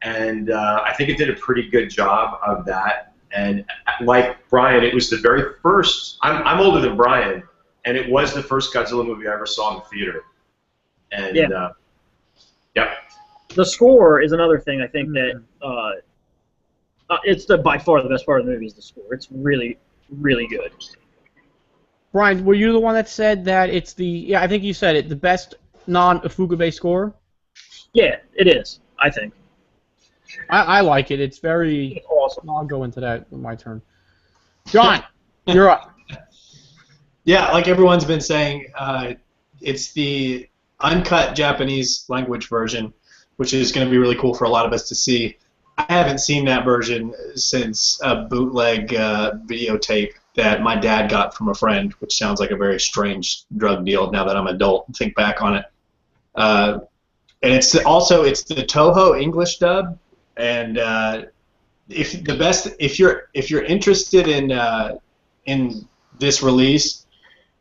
and I think it did a pretty good job of that. And like Brian, it was the very first. I'm older than Brian, and it was the first Godzilla movie I ever saw in the theater. And yep. The score is another thing I think that. It's by far the best part of the movie is the score. It's really, really good. Brian, were you the one that said that it's the? Yeah, I think you said it. The best non-Ifugube score. Yeah, it is. I think. I like it. It's very. It's awesome. I'll go into that in my turn. John, you're up. Yeah, like everyone's been saying, it's the uncut Japanese language version, which is going to be really cool for a lot of us to see. I haven't seen that version since a bootleg videotape that my dad got from a friend, which sounds like a very strange drug deal now that I'm an adult and think back on it. And it's the Toho English dub, and if you're interested in this release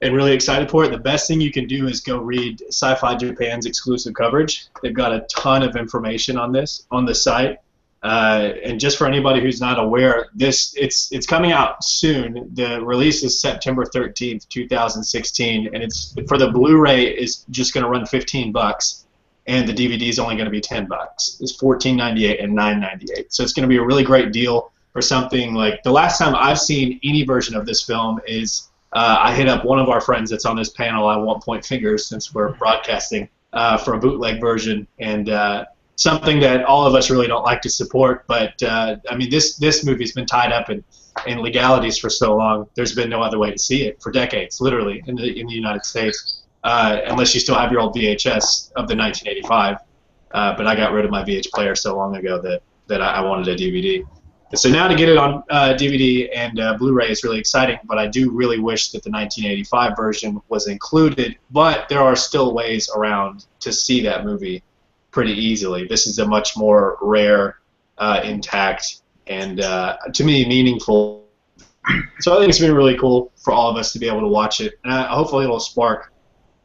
and really excited for it, the best thing you can do is go read Sci-Fi Japan's exclusive coverage. They've got a ton of information on this on the site. And just for anybody who's not aware, it's coming out soon. The release is September 13th, 2016, and it's for the Blu-ray is just going to run $15, and the DVD is only going to be $10. It's $14.98 and $9.98. So it's going to be a really great deal for something like the last time I've seen any version of this film is I hit up one of our friends that's on this panel. I won't point fingers since we're broadcasting for a bootleg version, and something that all of us really don't like to support, but I mean, this movie's been tied up in legalities for so long. There's been no other way to see it for decades, literally, in the United States, unless you still have your old VHS of the 1985. But I got rid of my VH player so long ago that I wanted a DVD. So now to get it on DVD and Blu-ray is really exciting, but I do really wish that the 1985 version was included. But there are still ways around to see that movie pretty easily. This is a much more rare, intact, and to me meaningful. So I think it's been really cool for all of us to be able to watch it, and hopefully it'll spark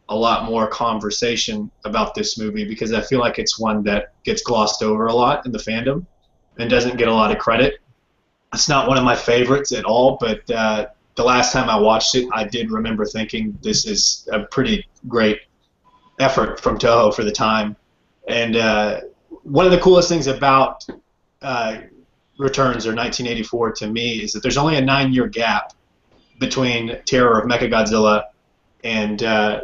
a lot more conversation about this movie, because I feel like it's one that gets glossed over a lot in the fandom and doesn't get a lot of credit. It's not one of my favorites at all, but the last time I watched it, I did remember thinking this is a pretty great effort from Toho for the time. And one of the coolest things about Returns or 1984 to me is that there's only a 9-year gap between Terror of Mechagodzilla and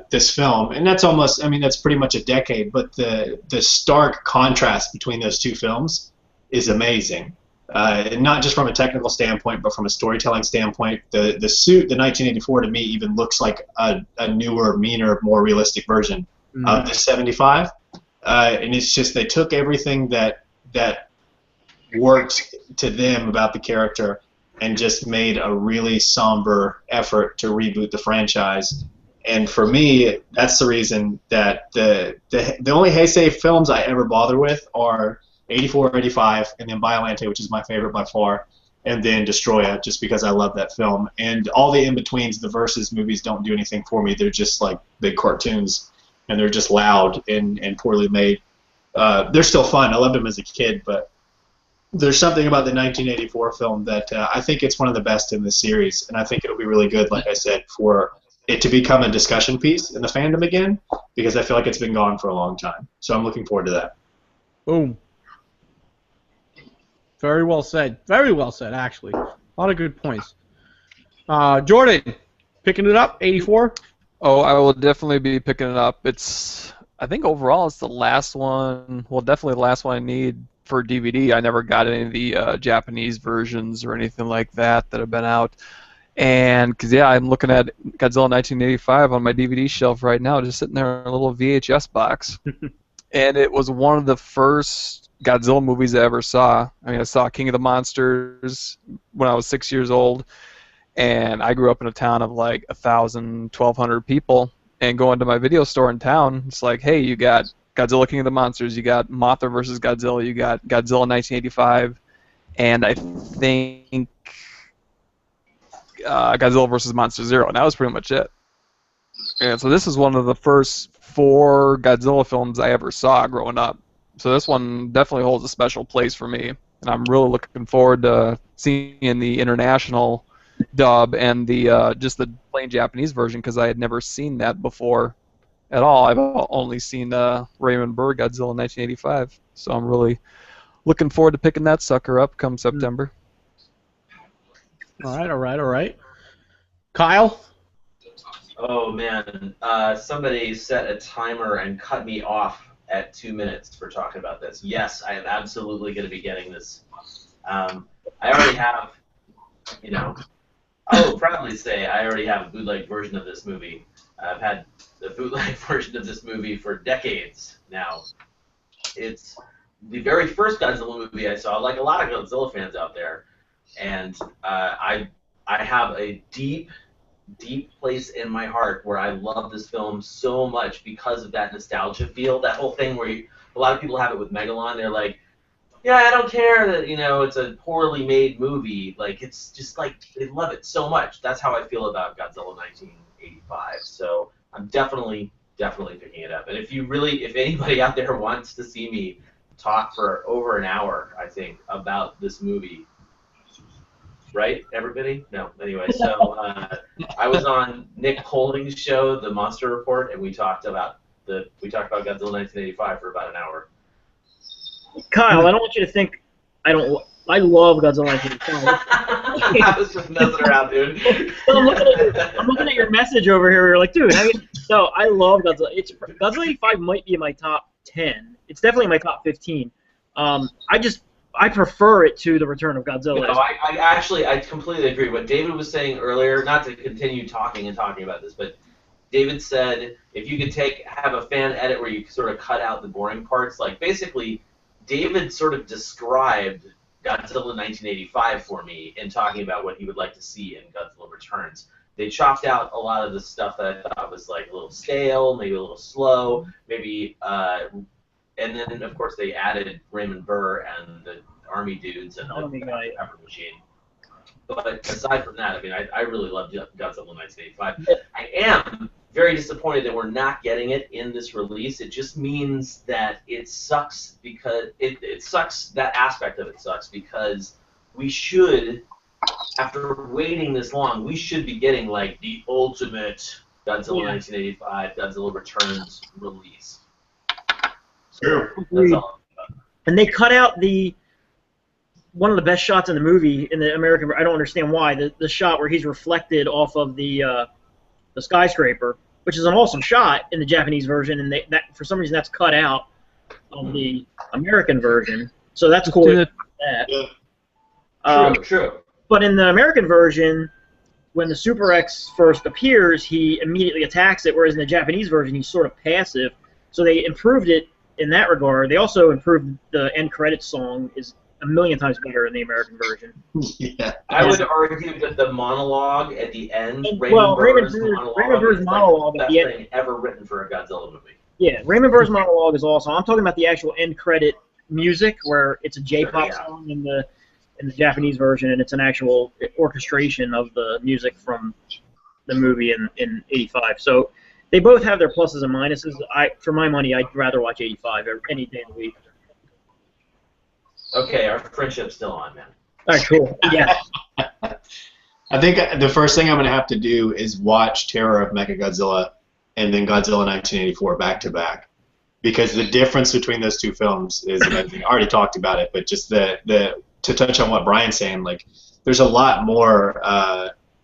this film, and that's almost, I mean, that's pretty much a decade. But the stark contrast between those two films is amazing, not just from a technical standpoint, but from a storytelling standpoint. The suit, the 1984, to me even looks like a newer, meaner, more realistic version of the 75. And it's just they took everything that worked to them about the character and just made a really somber effort to reboot the franchise. And for me, that's the reason that the only Heisei films I ever bother with are 84, 85, and then Biollante, which is my favorite by far, and then Destroya, just because I love that film. And all the in-betweens, the Versus movies, don't do anything for me. They're just like big cartoons, and they're just loud and poorly made. They're still fun. I loved them as a kid, but there's something about the 1984 film that I think it's one of the best in the series, and I think it'll be really good, like I said, for it to become a discussion piece in the fandom again, because I feel like it's been gone for a long time. So I'm looking forward to that. Boom. Very well said. Very well said, actually. A lot of good points. Jordan, picking it up, 84? Oh, I will definitely be picking it up. I think overall it's the last one, well, definitely the last one I need for DVD. I never got any of the Japanese versions or anything like that have been out. And, because, yeah, I'm looking at Godzilla 1985 on my DVD shelf right now, just sitting there in a little VHS box. And it was one of the first Godzilla movies I ever saw. I mean, I saw King of the Monsters when I was 6 years old. And I grew up in a town of like 1,000, 1,200 people. And going to my video store in town, it's like, hey, you got Godzilla King of the Monsters, you got Mothra versus Godzilla, you got Godzilla 1985, and I think Godzilla versus Monster Zero. And that was pretty much it. And so this is one of the first 4 Godzilla films I ever saw growing up. So this one definitely holds a special place for me. And I'm really looking forward to seeing the international dub and the just the plain Japanese version, because I had never seen that before at all. I've only seen Raymond Burr Godzilla 1985, so I'm really looking forward to picking that sucker up come September. All right. Kyle? Oh man, somebody set a timer and cut me off at 2 minutes for talking about this. Yes, I am absolutely going to be getting this. I already have, I will proudly say I already have a bootleg version of this movie. I've had the bootleg version of this movie for decades now. It's the very first Godzilla movie I saw, like a lot of Godzilla fans out there, and I have a deep place in my heart where I love this film so much because of that nostalgia feel. That whole thing where a lot of people have it with Megalon. They're like, yeah, I don't care that it's a poorly made movie. Like, it's just like they love it so much. That's how I feel about Godzilla 1985. So I'm definitely picking it up. And if anybody out there wants to see me talk for over an hour, I think, about this movie. Right, everybody? No. Anyway, so I was on Nick Holding's show, The Monster Report, and we talked about Godzilla 1985 for about an hour. Kyle, I don't want you to think I love Godzilla 1985. I was just messing around, dude. So I'm looking at your message over here. You're like, dude, so I love Godzilla. Godzilla 85 might be in my top 10. It's definitely my top 15. I prefer it to The Return of Godzilla. No, I completely agree. What David was saying earlier, not to continue talking about this, but David said if you could have a fan edit where you sort of cut out the boring parts, like basically David sort of described Godzilla 1985 for me in talking about what he would like to see in Godzilla Returns. They chopped out a lot of the stuff that I thought was like a little stale, maybe a little slow, maybe and then, of course, they added Raymond Burr and the Army dudes and the Pepper Machine. But aside from that, I mean, I really loved Godzilla 1985. I am very disappointed that we're not getting it in this release. It just means that it sucks because it sucks. That aspect of it sucks because we should, after waiting this long, we should be getting like the ultimate Godzilla 1985, Godzilla Returns release. True. And they cut out one of the best shots in the movie in the American. I don't understand why the shot where he's reflected off of the skyscraper, which is an awesome shot in the Japanese version, and that for some reason that's cut out of the American version. So that's cool. True. But in the American version, when the Super X first appears, he immediately attacks it, whereas in the Japanese version he's sort of passive. So they improved it in that regard. They also improved the end credits song is a million times better in the American version. Yeah. I would argue that the monologue at the end, Raymond Burr's monologue is at the the best end thing ever written for a Godzilla movie. Yeah, Raymond Burr's monologue is awesome. I'm talking about the actual end credit music where it's a J-pop song in the Japanese version, and it's an actual orchestration of the music from the movie in '85. So they both have their pluses and minuses. For my money, I'd rather watch 85 any day of the week. Okay, our friendship's still on, man. All right, cool. Yeah. I think the first thing I'm going to have to do is watch Terror of Mechagodzilla and then Godzilla 1984 back to back, because the difference between those two films is amazing. I already talked about it, but just to touch on what Brian's saying, like there's a lot more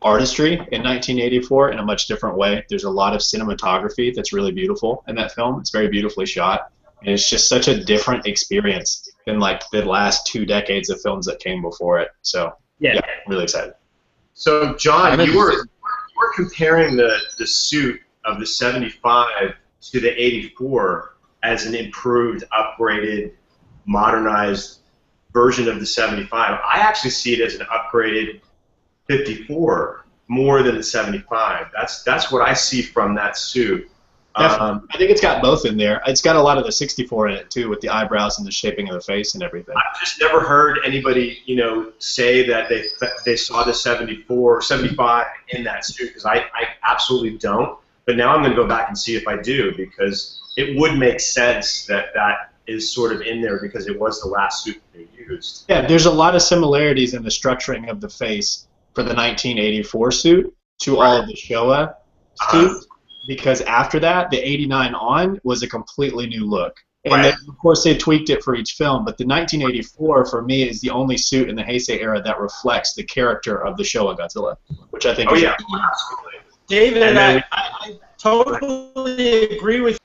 artistry in 1984 in a much different way. There's a lot of cinematography that's really beautiful in that film. It's very beautifully shot, and it's just such a different experience than like the last 2 decades of films that came before it. So yeah, I'm really excited. So John, you were comparing the suit of the 75 to the 84 as an improved, upgraded, modernized version of the 75. I actually see it as an upgraded 54 more than the 75. That's what I see from that suit. I think it's got both in there. It's got a lot of the 64 in it too, with the eyebrows and the shaping of the face and everything. I've just never heard anybody, say that they saw the 74 or 75 in that suit, because I absolutely don't. But now I'm going to go back and see if I do, because it would make sense that is sort of in there because it was the last suit that they used. Yeah, there's a lot of similarities in the structuring of the face for the 1984 suit to all of the Showa suits, because after that, the 89 on was a completely new look. And Right. then, of course, they tweaked it for each film. But the 1984, for me, is the only suit in the Heisei era that reflects the character of the Showa Godzilla, which I think Oh is yeah, absolutely. David, And then I totally agree with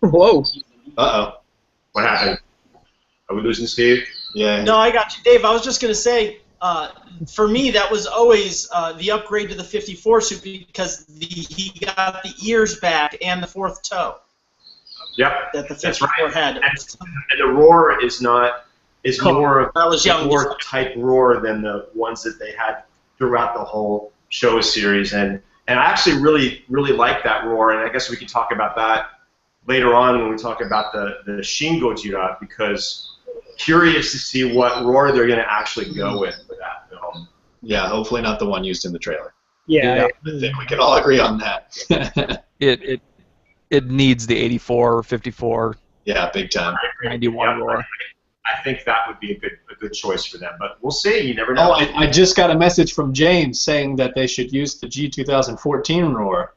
Whoa. Uh-oh. What happened? Are we losing Steve? Yeah. No, I got you, Dave. I was just going to say, for me, that was always the upgrade to the 54 suit because he got the ears back and the fourth toe Yep. that the That's 54 right. had. And the roar is more of I was a young. more type roar than the ones that they had throughout the whole show series. And I actually really like that roar, and I guess we could talk about that later on when we talk about the Shin Godzilla, because curious to see what roar they're going to actually go with for that film. Yeah, hopefully not the one used in the trailer. Yeah. I think we can all agree on that. It needs the 84, 54, Yeah, big time. 91 Yep. roar. I think that would be a good choice for them, but we'll see. You never know. Oh, I just got a message from James saying that they should use the G2014 roar.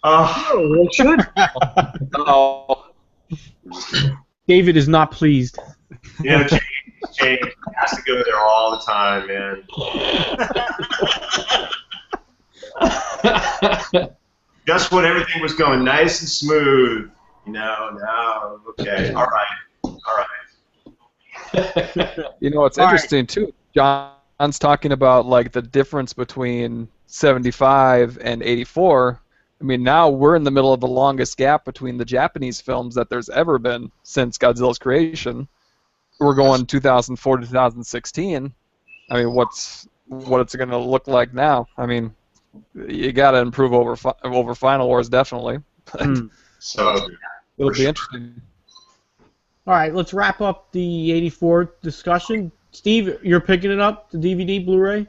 Oh, they should. Oh, David is not pleased. You know, James has to go there all the time, man. Just when everything was going nice and smooth, no, okay, all right. you know, it's All right. interesting too. John's talking about like the difference between 75 and 84. I mean, now we're in the middle of the longest gap between the Japanese films that there's ever been since Godzilla's creation. We're going 2004 to 2016. I mean, what's it going to look like now? I mean, you got to improve over Final Wars, definitely. But So it'll be interesting. All right, let's wrap up the 84 discussion. Steve, you're picking it up, the DVD, Blu-ray?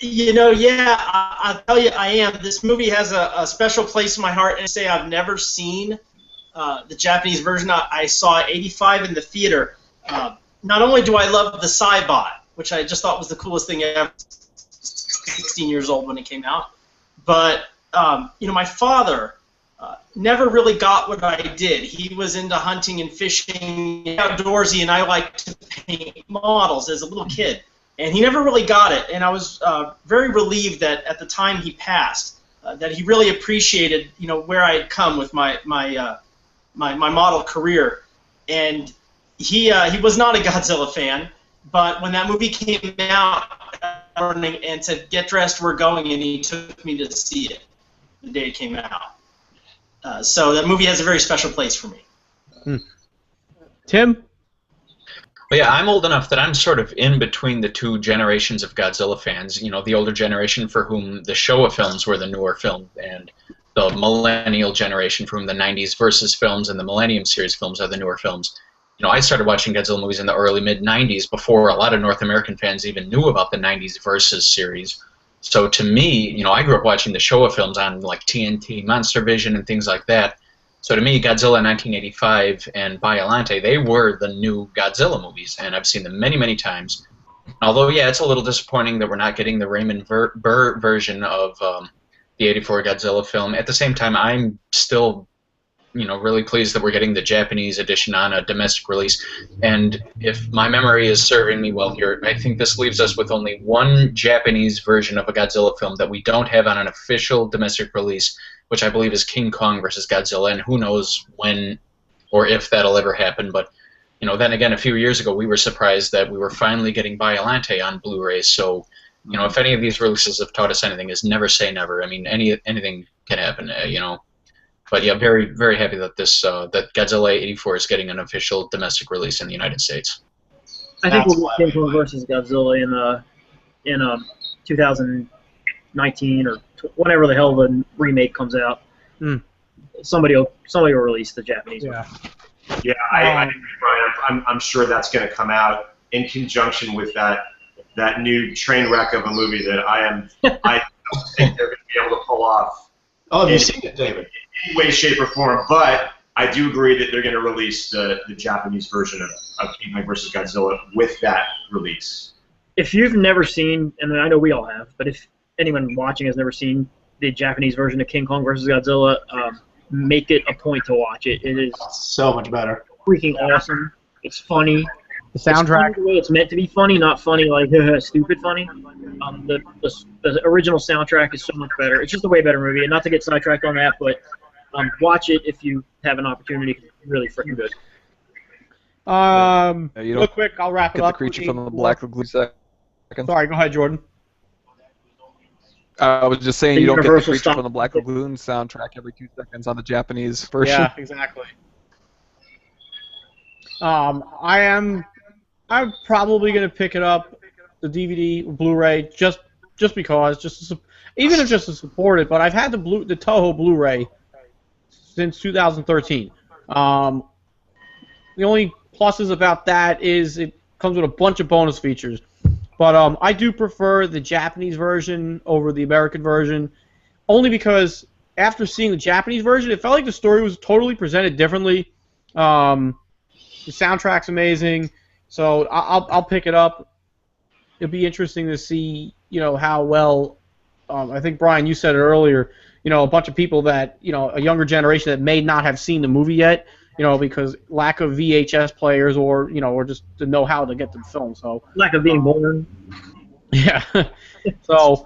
I'll tell you, I am. This movie has a special place in my heart, and I say I've never seen the Japanese version. I saw 85 in the theater. Not only do I love the Cybot, which I just thought was the coolest thing ever, 16 years old when it came out, but my father never really got what I did. He was into hunting and fishing, outdoorsy, and I liked to paint models as a little kid. And he never really got it, and I was very relieved that at the time he passed, that he really appreciated, where I had come with my model career. And he was not a Godzilla fan, but when that movie came out and said, "Get dressed, we're going," and he took me to see it the day it came out. So that movie has a very special place for me. Tim? Well, yeah, I'm old enough that I'm sort of in between the two generations of Godzilla fans. You know, the older generation for whom the Showa films were the newer films, and the millennial generation for whom the 90s versus films and the Millennium series films are the newer films. You know, I started watching Godzilla movies in the early mid-90s before a lot of North American fans even knew about the 90s versus series. So to me, I grew up watching the Showa films on like TNT, Monster Vision, and things like that. So to me, Godzilla 1985 and Biollante, they were the new Godzilla movies, and I've seen them many, many times. Although, yeah, it's a little disappointing that we're not getting the Raymond Burr version of the 84 Godzilla film. At the same time, I'm still, really pleased that we're getting the Japanese edition on a domestic release. And if my memory is serving me well here, I think this leaves us with only one Japanese version of a Godzilla film that we don't have on an official domestic release, which I believe is King Kong versus Godzilla, and who knows when or if that'll ever happen. But, then again, a few years ago, we were surprised that we were finally getting Biollante on Blu-ray. So, if any of these releases have taught us anything, is never say never. I mean, anything can happen, But yeah, very, very happy that that Godzilla 84 is getting an official domestic release in the United States. I think we'll get King Kong versus Godzilla in 2019 or whenever the hell the remake comes out. Somebody will release the Japanese one. Yeah, I agree, Brian. I'm sure that's going to come out in conjunction with that new train wreck of a movie that I don't think they're going to be able to pull off. Oh, have you seen it, David? In any way, shape, or form, but I do agree that they're going to release the Japanese version of King Kong vs. Godzilla with that release. If you've never seen, and I know we all have, but if anyone watching has never seen the Japanese version of King Kong vs. Godzilla, make it a point to watch it. It is So much better. freaking awesome. It's funny. The It's funny soundtrack. the way it's meant to be funny, not funny like stupid funny. The original soundtrack is so much better. It's just a way better movie. And not to get sidetracked on that, but watch it if you have an opportunity. It's really freaking good. You Real don't quick, I'll wrap it get the up. creature from the Black Lagoon second. Sorry, go ahead, Jordan. I was just saying The you don't get the Universal creature stop. from the Black Lagoon soundtrack every 2 seconds on the Japanese version. Yeah, exactly. I'm probably gonna pick it up, the DVD, Blu-ray, just because, even if just to support it. But I've had the Toho Blu-ray since 2013. The only pluses about that is it comes with a bunch of bonus features. But I do prefer the Japanese version over the American version, only because after seeing the Japanese version, it felt like the story was totally presented differently. The soundtrack's amazing, so I'll pick it up. It'll be interesting to see, how well. I think Brian, you said it earlier. A bunch of people that a younger generation that may not have seen the movie yet. Because lack of VHS players or just the know-how to get the film. So Lack of being born. yeah. So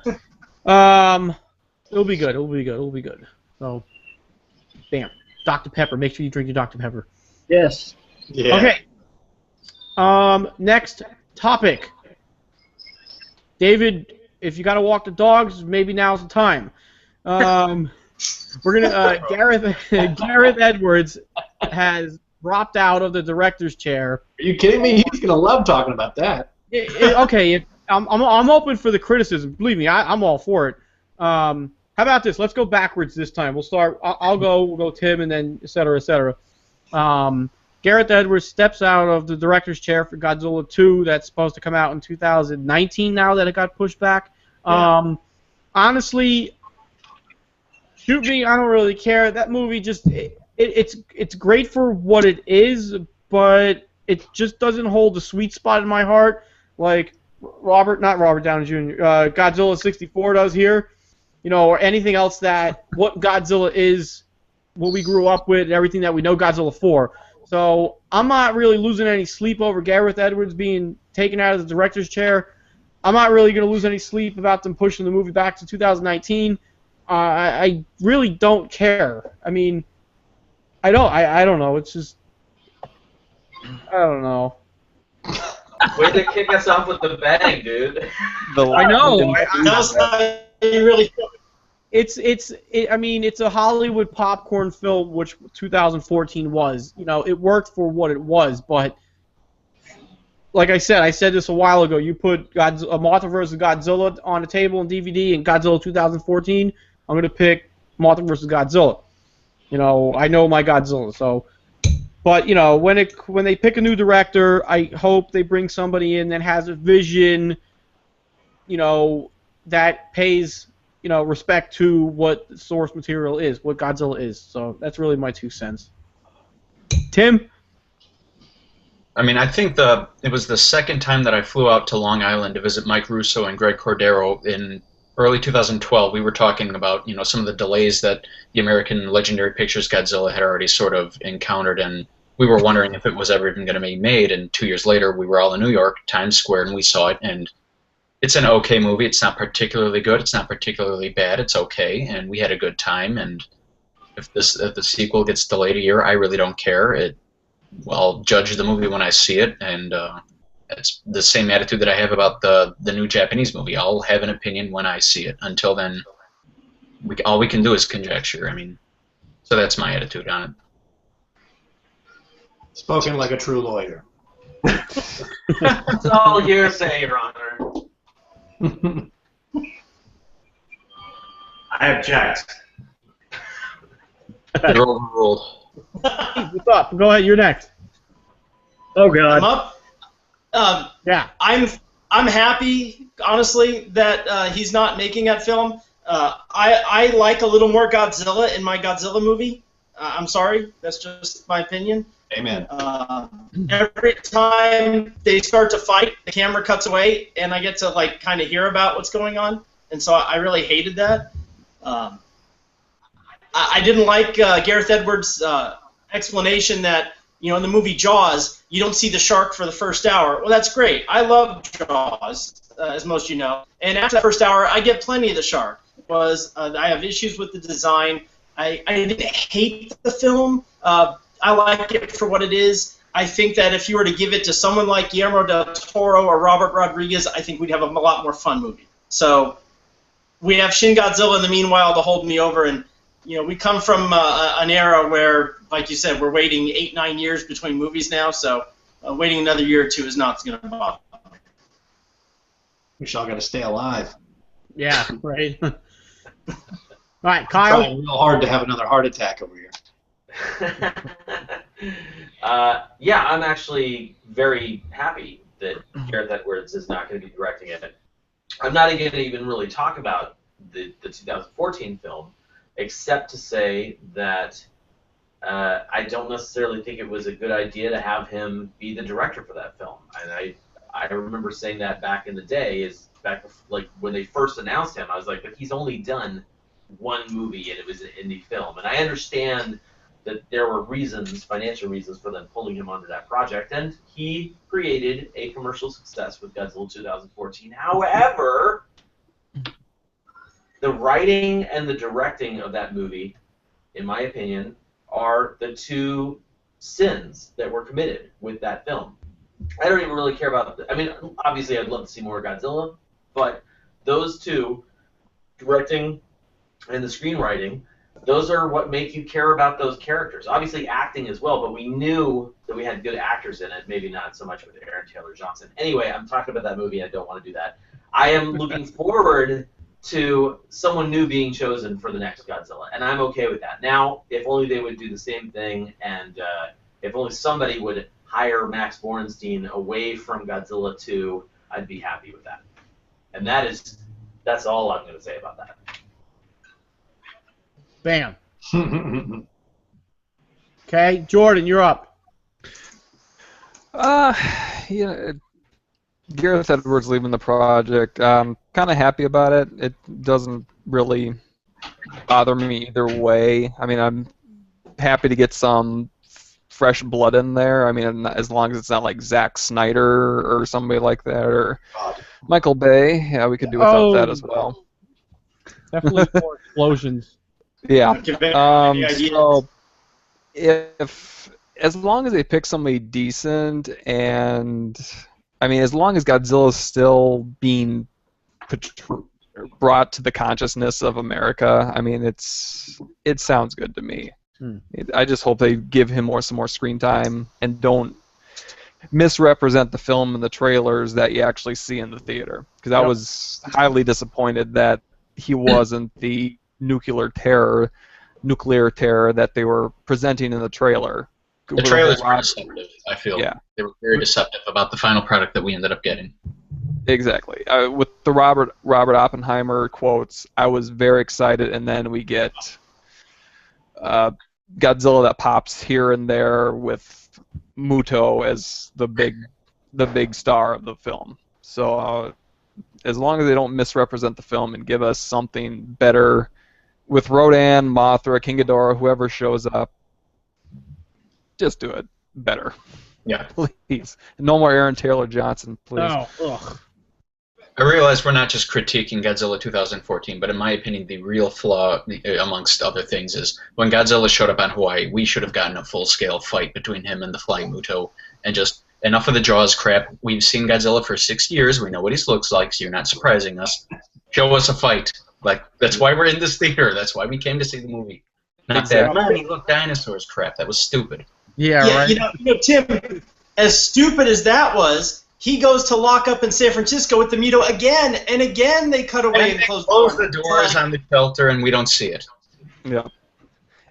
it'll be good. It'll be good. It'll be good. So bam. Dr. Pepper. Make sure you drink your Dr. Pepper. Yes. Yeah. Okay. Next topic. David, if you got to walk the dogs, maybe now's the time. We're gonna Gareth Edwards has dropped out of the director's chair. Are you kidding me? He's gonna love talking about that. Okay, I'm open for the criticism. Believe me, I'm all for it. How about this? Let's go backwards this time. We'll start. We'll go Tim, and then et cetera, et cetera. Gareth Edwards steps out of the director's chair for Godzilla 2. That's supposed to come out in 2019. Now that it got pushed back. Yeah. Honestly. Shoot me, I don't really care. That movie it's great for what it is, but it just doesn't hold the sweet spot in my heart like not Robert Downey Jr. Godzilla 64 does here, or anything else that what Godzilla is, what we grew up with, and everything that we know Godzilla for. So I'm not really losing any sleep over Gareth Edwards being taken out of the director's chair. I'm not really going to lose any sleep about them pushing the movie back to 2019. I really don't care. I mean, I don't know. It's just, I don't know. Way to kick us off with the bang, dude. I know. That's how you really. I mean, it's a Hollywood popcorn film, which 2014 was. It worked for what it was, but like I said this a while ago. You put Mothra vs. Godzilla on the table on DVD and Godzilla 2014. I'm gonna pick Mothra vs. Godzilla. I know my Godzilla, so. But when they pick a new director, I hope they bring somebody in that has a vision. That pays respect to what the source material is, what Godzilla is. So that's really my 2 cents. Tim? I mean, I think it was the second time that I flew out to Long Island to visit Mike Russo and Greg Cordero in early 2012. We were talking about some of the delays that the American Legendary Pictures Godzilla had already sort of encountered, and we were wondering if it was ever even going to be made. And 2 years later, we were all in New York, Times Square, and we saw it. And it's an okay movie. It's not particularly good. It's not particularly bad. It's okay, and we had a good time. And if the sequel gets delayed a year, I really don't care. I'll judge the movie when I see it, and it's the same attitude that I have about the new Japanese movie. I'll have an opinion when I see it. Until then, all we can do is conjecture. I mean, so that's my attitude on it. Spoken like a true lawyer. It's all hearsay, Your Honor. I object. You're overruled. What's up? Go ahead. You're next. Oh God. I'm up. Yeah. I'm happy, honestly, that he's not making that film. I like a little more Godzilla in my Godzilla movie. I'm sorry, that's just my opinion. Amen. Every time they start to fight, the camera cuts away, and I get to kind of hear about what's going on, and so I really hated that. I didn't like Gareth Edwards' explanation that, in the movie Jaws, you don't see the shark for the first hour. Well, that's great. I love Jaws, as most of you know. And after that first hour, I get plenty of the shark. Because I have issues with the design. I didn't hate the film. I like it for what it is. I think that if you were to give it to someone like Guillermo del Toro or Robert Rodriguez, I think we'd have a lot more fun movie. So we have Shin Godzilla in the meanwhile to hold me over, and we come from an era where, like you said, we're waiting 8-9 years between movies now. So waiting another year or two is not going to bother me. We all got to stay alive. Yeah, right. All right, Kyle. Trying real hard to have another heart attack over here. Yeah, I'm actually very happy that Gareth Edwards is not going to be directing it. I'm not going to even really talk about the 2014 film, except to say that I don't necessarily think it was a good idea to have him be the director for that film. And I remember saying that back in the day, like when they first announced him, I was like, but he's only done one movie and it was an indie film. And I understand that there were financial reasons for them pulling him onto that project, and he created a commercial success with Godzilla 2014. However, the writing and the directing of that movie, in my opinion, are the two sins that were committed with that film. I don't even really care about I mean, obviously I'd love to see more Godzilla, but those two, directing and the screenwriting, those are what make you care about those characters. Obviously acting as well, but we knew that we had good actors in it, maybe not so much with Aaron Taylor Johnson. Anyway, I'm talking about that movie. I don't want to do that. I am looking forward to someone new being chosen for the next Godzilla, and I'm okay with that. Now, if only they would do the same thing, and if only somebody would hire Max Borenstein away from Godzilla 2, I'd be happy with that. And that's all I'm going to say about that. Bam. Okay, Jordan, you're up. Gareth Edwards leaving the project. Kind of happy about it. It doesn't really bother me either way. I mean, I'm happy to get some fresh blood in there. I mean, as long as it's not like Zack Snyder or somebody like that, or Michael Bay. Yeah, we could do without that as well. Definitely more explosions. Yeah. So as long as they pick somebody decent, and I mean, as long as Godzilla's still being brought to the consciousness of America, I mean, it sounds good to me. I just hope they give him some more screen time and don't misrepresent the film in the trailers that you actually see in the theater. Because I was highly disappointed that he wasn't the nuclear terror that they were presenting in the trailer. The trailers were deceptive, I feel. Yeah. They were very deceptive about the final product that we ended up getting. Exactly. With the Robert Oppenheimer quotes, I was very excited, and then we get Godzilla that pops here and there with Muto as the big star of the film. So as long as they don't misrepresent the film and give us something better with Rodan, Mothra, King Ghidorah, whoever shows up, just do it better. Yeah. Please. No more Aaron Taylor Johnson, please. Oh, ugh. I realize we're not just critiquing Godzilla 2014, but in my opinion, the real flaw, amongst other things, is when Godzilla showed up on Hawaii, we should have gotten a full-scale fight between him and the Flying Muto, and just enough of the Jaws crap. We've seen Godzilla for 6 years. We know what he looks like, so you're not surprising us. Show us a fight. Like, that's why we're in this theater. That's why we came to see the movie. Not that, Mommy, look, dinosaurs crap. That was stupid. Yeah, right. Tim, as stupid as that was, he goes to lock up in San Francisco with the Muto again, and again they cut away and close the doors on the shelter, and we don't see it. Yeah.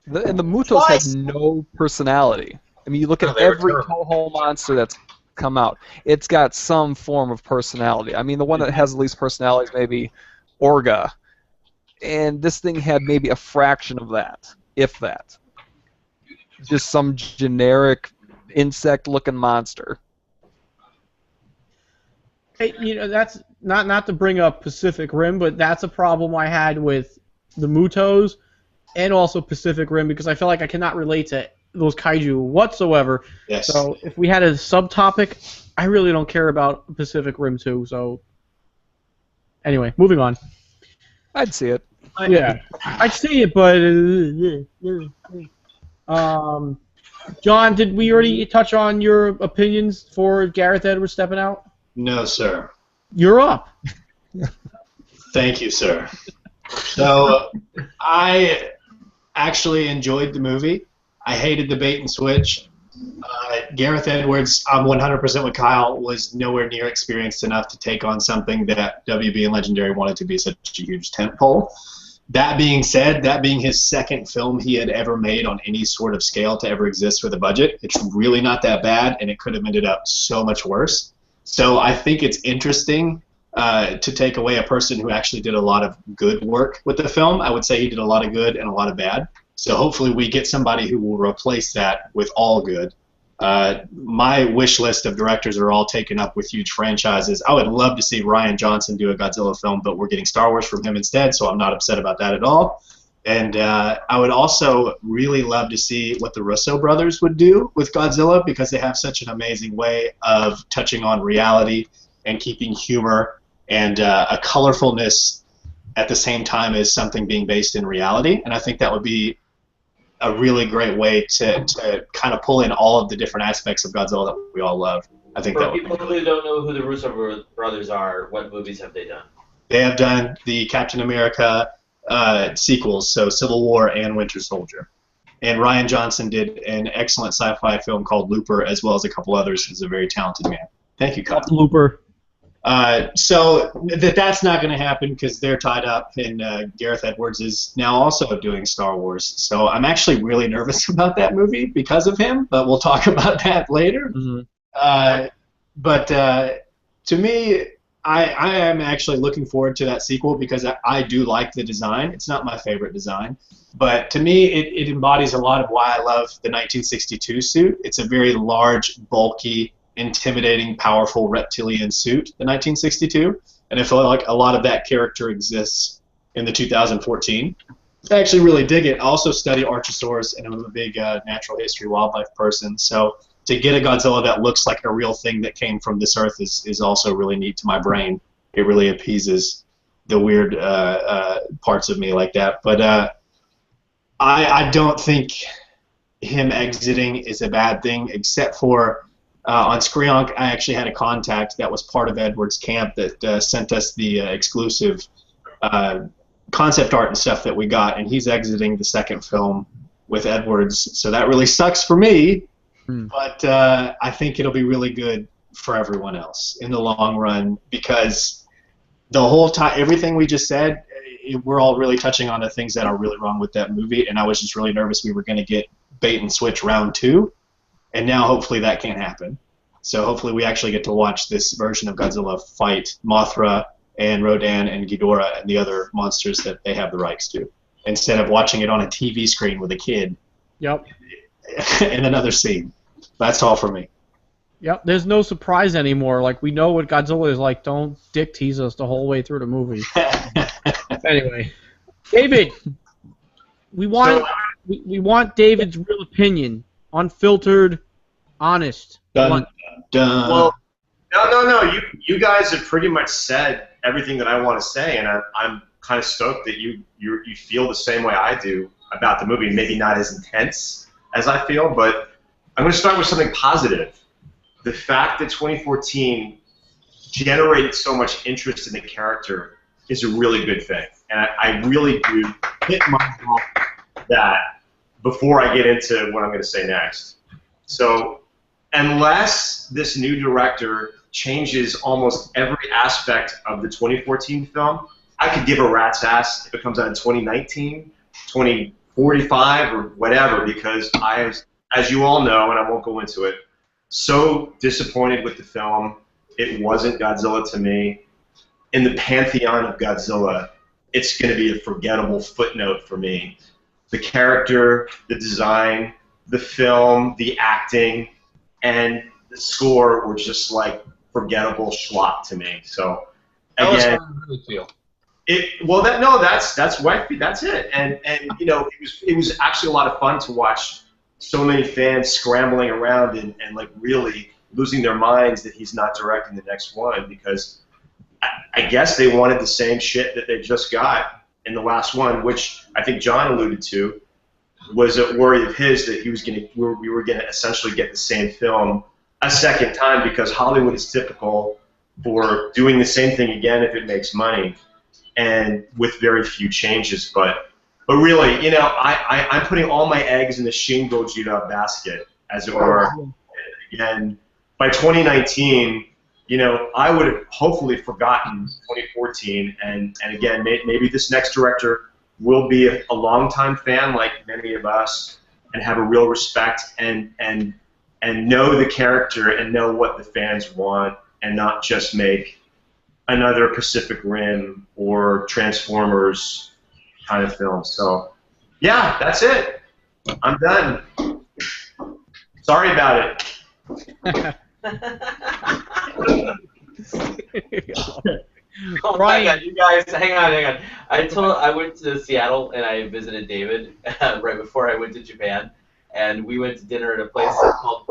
And the Mutos have no personality. I mean, you look at every Toho monster that's come out. It's got some form of personality. I mean, the one that has the least personality is maybe Orga. And this thing had maybe a fraction of that, if that. Just some generic insect-looking monster. Hey, that's not to bring up Pacific Rim, but that's a problem I had with the Mutos. and also Pacific Rim because I feel like I cannot relate to those kaiju whatsoever. Yes. So if we had a subtopic, I really don't care about Pacific Rim 2. So anyway, moving on. I'd see it. Yeah, I'd see it, but John, did we already touch on your opinions for Gareth Edwards stepping out? No, sir. You're up. Thank you, sir. So, I actually enjoyed the movie. I hated the bait and switch. Gareth Edwards, I'm 100% with Kyle, was nowhere near experienced enough to take on something that WB and Legendary wanted to be such a huge tentpole. That being said, that being his second film he had ever made on any sort of scale to ever exist with a budget, it's really not that bad, and it could have ended up so much worse. So I think it's interesting to take away a person who actually did a lot of good work with the film. I would say he did a lot of good and a lot of bad. So hopefully we get somebody who will replace that with all good. My wish list of directors are all taken up with huge franchises. I would love to see Rian Johnson do a Godzilla film, but we're getting Star Wars from him instead, so I'm not upset about that at all. And I would also really love to see what the Russo brothers would do with Godzilla because they have such an amazing way of touching on reality and keeping humor and a colorfulness at the same time as something being based in reality. And I think that would be a really great way to kind of pull in all of the different aspects of Godzilla that we all love. I think For that would people be who don't know who the Russo brothers are, what movies have they done? They have done the Captain America sequels, so Civil War and Winter Soldier. And Rian Johnson did an excellent sci-fi film called Looper, as well as a couple others. He's a very talented man. Thank you, Kyle. Looper. So that's not going to happen because they're tied up, and Gareth Edwards is now also doing Star Wars. So I'm actually really nervous about that movie because of him, but we'll talk about that later. Mm-hmm. But to me, I am actually looking forward to that sequel because I do like the design. It's not my favorite design, but to me it embodies a lot of why I love the 1962 suit. It's a very large, bulky, intimidating, powerful reptilian suit, the 1962, and I feel like a lot of that character exists in the 2014. I actually really dig it. I also study Archosaurs, and I'm a big natural history wildlife person, so to get a Godzilla that looks like a real thing that came from this earth is also really neat to my brain. It really appeases the weird parts of me like that. But I don't think him exiting is a bad thing, except for on Skreonk, I actually had a contact that was part of Edwards' camp that sent us the exclusive concept art and stuff that we got, and he's exiting the second film with Edwards, so that really sucks for me. But I think it'll be really good for everyone else in the long run because the whole time, everything we just said, we're all really touching on the things that are really wrong with that movie, and I was just really nervous we were going to get bait and switch round 2, and now hopefully that can't happen. So hopefully we actually get to watch this version of Godzilla fight Mothra and Rodan and Ghidorah and the other monsters that they have the rights to, instead of watching it on a TV screen with a kid. Yep. In another scene. That's all for me. Yep, there's no surprise anymore. Like, we know what Godzilla is like. Don't dick tease us the whole way through the movie. Anyway. David, we want David's real opinion. Unfiltered, honest. Dun, dun. Well, no. You guys have pretty much said everything that I want to say, and I'm kind of stoked that you feel the same way I do about the movie. Maybe not as intense as I feel, but I'm going to start with something positive. The fact that 2014 generated so much interest in the character is a really good thing. And I really do hit myself that before I get into what I'm going to say next. So unless this new director changes almost every aspect of the 2014 film, I could give a rat's ass if it comes out in 2019, 2045, or whatever, because as you all know, and I won't go into it, so disappointed with the film. It wasn't Godzilla to me. In the pantheon of Godzilla, it's going to be a forgettable footnote for me. The character, the design, the film, the acting, and the score were just like forgettable schlock to me. So, again, I really feel. That's Wegby. That's it. And you know, it was actually a lot of fun to watch so many fans scrambling around and like really losing their minds that he's not directing the next one, because I guess they wanted the same shit that they just got in the last one, which I think John alluded to, was a worry of his that we were gonna essentially get the same film a second time, because Hollywood is typical for doing the same thing again if it makes money, and with very few changes. But really, you know, I'm putting all my eggs in the Shin Godzilla basket, as it were. And by 2019, you know, I would have hopefully forgotten 2014, and again, maybe this next director will be a longtime fan like many of us, and have a real respect and know the character and know what the fans want, and not just make another Pacific Rim or Transformers kind of film. So, yeah, that's it. I'm done. Sorry about it. Oh my God, you guys, hang on. I went to Seattle and I visited David right before I went to Japan, and we went to dinner at a place called,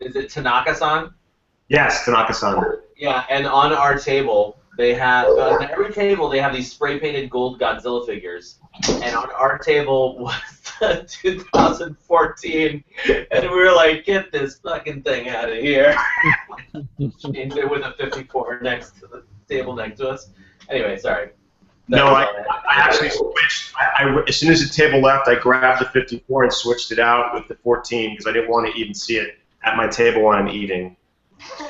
is it Tanaka-san? Yes, Tanaka-san. Yeah, and on our table, they have, on every table, they have these spray-painted gold Godzilla figures. And on our table was the 2014, and we were like, get this fucking thing out of here. Changed it with a 54 next to the table next to us. Anyway, sorry. No, I actually switched. As soon as the table left, I grabbed the 54 and switched it out with the 14, because I didn't want to even see it at my table when I'm eating.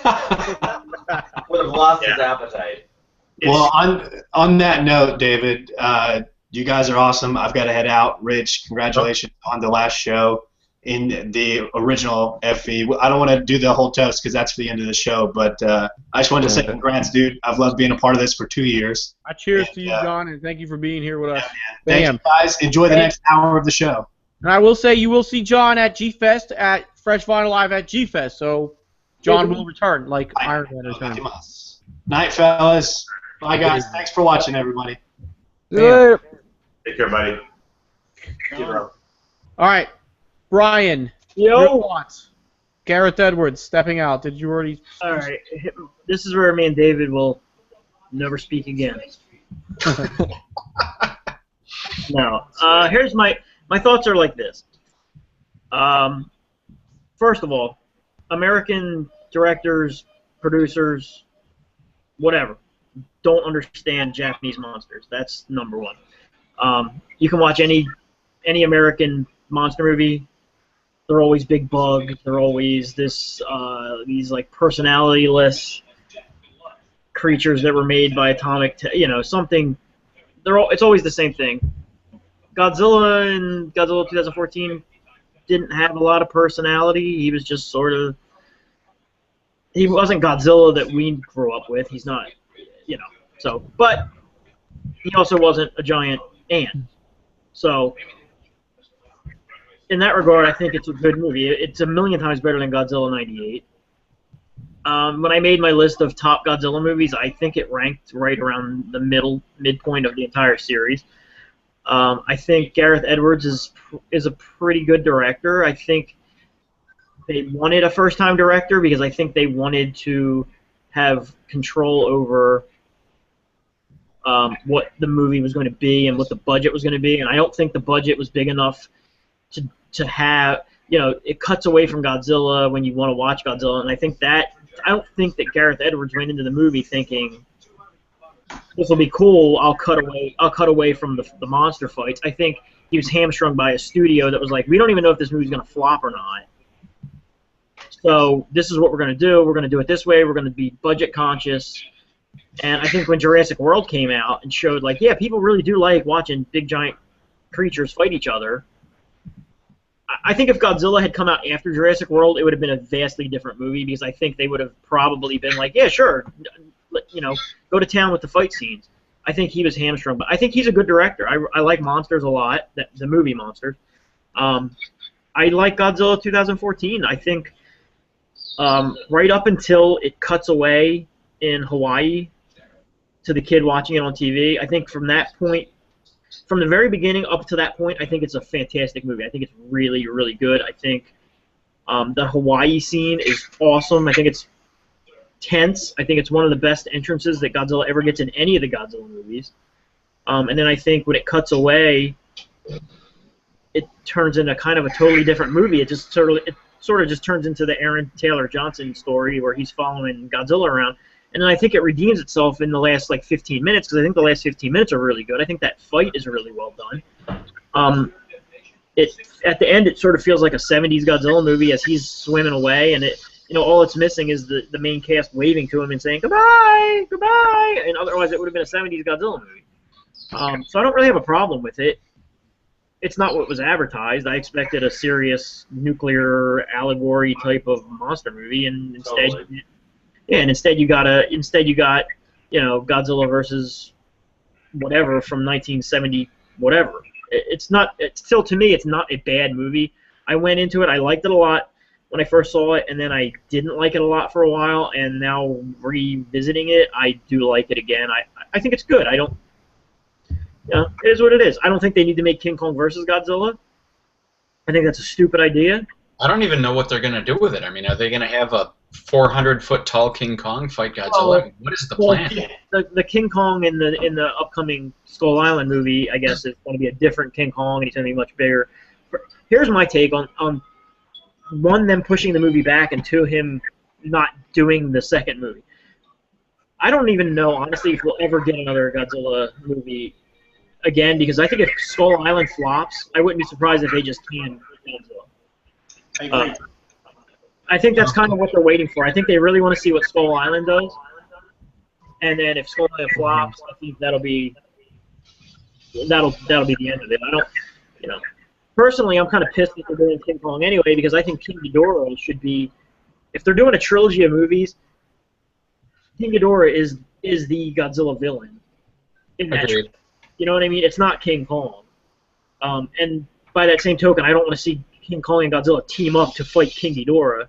Would have lost his appetite. Well, on that note, David, you guys are awesome. I've got to head out. Rich, congratulations on the last show in the original FE. I don't want to do the whole toast because that's for the end of the show, but I just wanted to say congrats, dude. I've loved being a part of this for 2 years. Cheers to you, John, and thank you for being here with us. Thank you, guys. Enjoy the next hour of the show. And I will say you will see John at G-Fest, at Fresh Vinyl Live at G-Fest, so John will return, like Iron Man returned. Night, fellas. Bye, guys. Thanks for watching, everybody. See you later. Take care, buddy. All right, Brian. Yo. Thoughts? Gareth Edwards stepping out. Did you already? All right. This is where me and David will never speak again. No. Here's my thoughts are like this. First of all, American directors, producers, whatever, don't understand Japanese monsters. That's number one. You can watch any American monster movie. They're always big bugs. They're always these like personality-less creatures that were made by atomic, something. It's always the same thing. Godzilla in Godzilla 2014 didn't have a lot of personality. He was just sort of. He wasn't Godzilla that we grew up with. He's not, So, but he also wasn't a giant ant. So, in that regard, I think it's a good movie. It's a million times better than Godzilla '98. When I made my list of top Godzilla movies, I think it ranked right around the midpoint of the entire series. I think Gareth Edwards is a pretty good director. I think they wanted a first-time director because I think they wanted to have control over what the movie was going to be and what the budget was going to be, and I don't think the budget was big enough to have, it cuts away from Godzilla when you want to watch Godzilla, and I don't think that Gareth Edwards went into the movie thinking this will be cool. I'll cut away from the monster fights. I think he was hamstrung by a studio that was like, we don't even know if this movie's going to flop or not. So this is what we're going to do. We're going to do it this way. We're going to be budget conscious. And I think when Jurassic World came out and showed, like, yeah, people really do like watching big giant creatures fight each other. I think if Godzilla had come out after Jurassic World, it would have been a vastly different movie because I think they would have probably been like, yeah, sure, go to town with the fight scenes. I think he was hamstrung, but I think he's a good director. I like Monsters a lot, the movie Monsters. I like Godzilla 2014. I think right up until it cuts away in Hawaii to the kid watching it on TV. I think from that point, from the very beginning up to that point, I think it's a fantastic movie. I think it's really, really good. I think the Hawaii scene is awesome. I think it's tense. I think it's one of the best entrances that Godzilla ever gets in any of the Godzilla movies. And then I think when it cuts away, it turns into kind of a totally different movie. It sort of just turns into the Aaron Taylor Johnson story where he's following Godzilla around. And then I think it redeems itself in the last 15 minutes, because I think the last 15 minutes are really good. I think that fight is really well done. At the end, it sort of feels like a 70s Godzilla movie as he's swimming away, and all it's missing is the main cast waving to him and saying goodbye, goodbye, and otherwise it would have been a 70s Godzilla movie. So I don't really have a problem with it. It's not what was advertised. I expected a serious nuclear allegory type of monster movie, and instead, Totally. instead you got Godzilla versus whatever from 1970 whatever. It's still, to me, it's not a bad movie. I went into it, I liked it a lot when I first saw it, and then I didn't like it a lot for a while, and now revisiting it, I do like it again. I think it's good. I don't, it is what it is. I don't think they need to make King Kong versus Godzilla. I think that's a stupid idea. I don't even know what they're going to do with it. I mean, are they going to have a 400-foot tall King Kong fight Godzilla? I mean, what is the plan? The King Kong in the upcoming Skull Island movie, I guess, is going to be a different King Kong, and he's going to be much bigger. Here's my take on one, them pushing the movie back, and two, him not doing the second movie. I don't even know, honestly, if we'll ever get another Godzilla movie again, because I think if Skull Island flops, I wouldn't be surprised if they just canned Godzilla. I agree. I think that's kind of what they're waiting for. I think they really want to see what Skull Island does, and then if Skull Island flops, I think that'll be the end of it. I don't, personally, I'm kind of pissed that they're doing King Kong anyway, because I think King Ghidorah should be, if they're doing a trilogy of movies, King Ghidorah is the Godzilla villain in that. Agreed. You know what I mean? It's not King Kong. And by that same token, I don't want to see King Kong and Godzilla team up to fight King Ghidorah.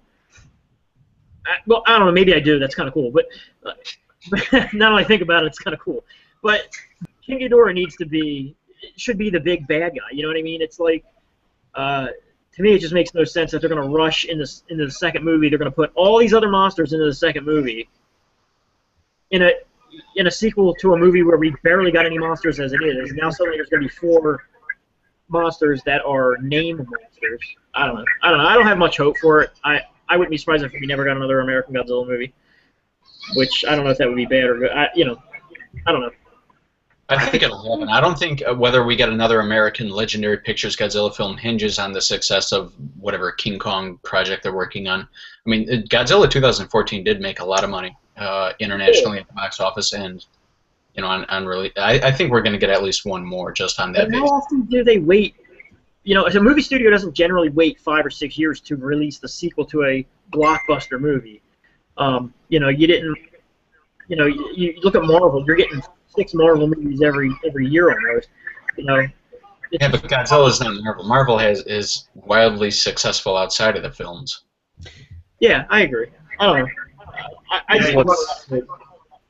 Well, I don't know. Maybe I do. That's kind of cool. But now that I think about it, it's kind of cool. But King Ghidorah should be the big bad guy. You know what I mean? It's like, to me, it just makes no sense that they're going to rush into the second movie. They're going to put all these other monsters into the second movie in a sequel to a movie where we barely got any monsters as it is. Now suddenly there's going to be 4 monsters that are named monsters. I don't know. I don't have much hope for it. I wouldn't be surprised if we never got another American Godzilla movie, which I don't know if that would be bad or good. I don't know. I think it'll happen. I don't think whether we get another American Legendary Pictures Godzilla film hinges on the success of whatever King Kong project they're working on. I mean, Godzilla 2014 did make a lot of money internationally at the box office, and I think we're going to get at least one more just on that How basis. often do they wait? A movie studio doesn't generally wait 5 or 6 years to release the sequel to a blockbuster movie. You didn't. You look at Marvel. You're getting 6 Marvel movies every year almost. Yeah, but Godzilla's not Marvel. Marvel is wildly successful outside of the films. Yeah, I agree. I don't know. I just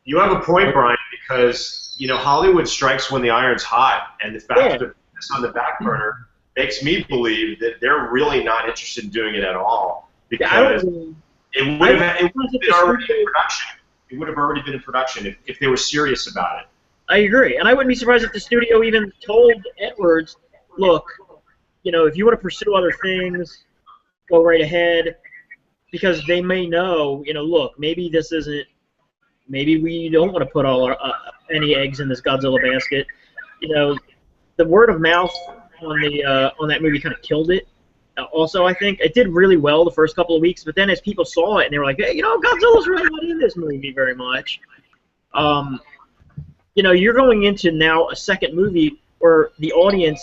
You have a point, Brian, because Hollywood strikes when the iron's hot, and the fact that it's on the back burner makes me believe that they're really not interested in doing it at all, because it would have been already in production. It would have already been in production if they were serious about it. I agree, and I wouldn't be surprised if the studio even told Edwards, "Look, if you want to pursue other things, go right ahead," because they may know, look, maybe this isn't. Maybe we don't want to put all any eggs in this Godzilla basket. The word of mouth on that movie kind of killed it. Also, I think it did really well the first couple of weeks, but then as people saw it and they were like, hey, Godzilla's really not in this movie very much. You're going into now a second movie where the audience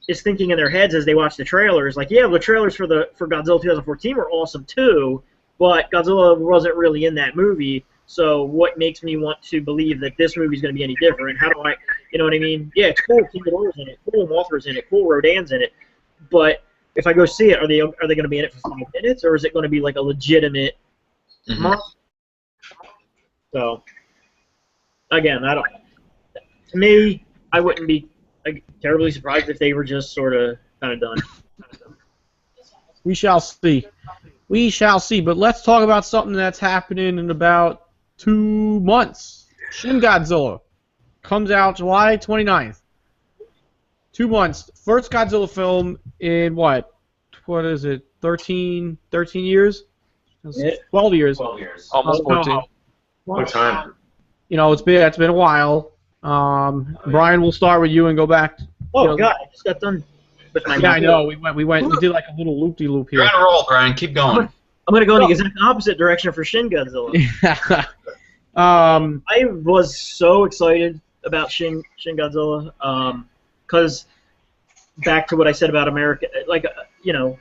is thinking in their heads as they watch the trailers, like, yeah, the trailers for Godzilla 2014 were awesome too, but Godzilla wasn't really in that movie. So what makes me want to believe that this movie is going to be any different? How do I, you know what I mean? Yeah, it's cool. King Ghidorah's in it. Cool, Mothra's in it. Cool, Rodan's in it. But if I go see it, are they going to be in it for 5 minutes, or is it going to be like a legitimate monster? So again, I don't. To me, I wouldn't be terribly surprised if they were just sort of kind of done. We shall see. We shall see. But let's talk about something that's happening in about 2 months. Shin Godzilla comes out July 29th. 2 months. First Godzilla film in what? What is it? 13 years? 12 years. 12 years. Almost 14. What time? You know, it's been a while. Brian, we'll start with you and go back. Oh God, I just got done with my. Yeah, I know. We did like a little loop-de-loop here. You're on a roll, Brian. Keep going. I'm gonna go in the exact opposite direction for Shin Godzilla. I was so excited about Shin Godzilla, because back to what I said about America, like Godzilla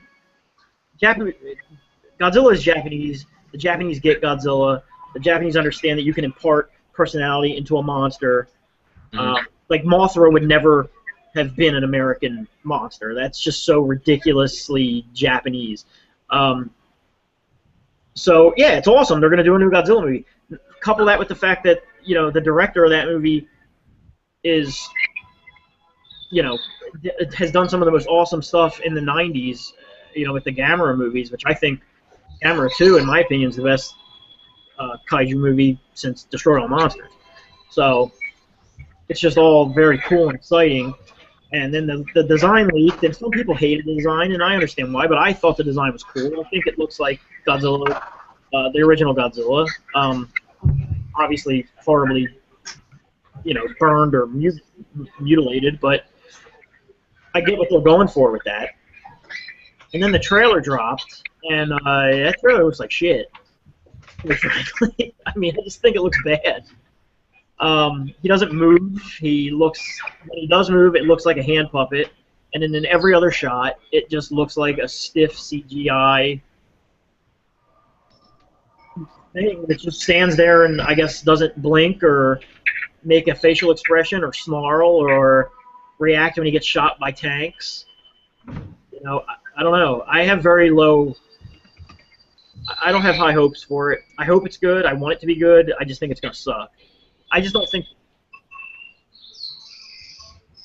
is Japanese. The Japanese get Godzilla. The Japanese understand that you can impart personality into a monster. Like Mothra would never have been an American monster. That's just so ridiculously Japanese. So yeah, it's awesome. They're going to do a new Godzilla movie. Couple that with the fact that the director of that movie is has done some of the most awesome stuff in the 90s. With the Gamera movies, which I think Gamera 2, in my opinion, is the best kaiju movie since Destroy All Monsters. So it's just all very cool and exciting. And then the design leaked, and some people hated the design, and I understand why, but I thought the design was cool. I think it looks like Godzilla, the original Godzilla. Obviously horribly, burned or mutilated, but I get what they're going for with that. And then the trailer dropped, and that trailer looks like shit. Frankly, I mean, I just think it looks bad. He doesn't move. When he does move, it looks like a hand puppet. And then in every other shot, it just looks like a stiff CGI thing that just stands there and I guess doesn't blink or make a facial expression or snarl or react when he gets shot by tanks. I don't know. I have very low. I don't have high hopes for it. I hope it's good. I want it to be good. I just think it's gonna suck. I just don't think.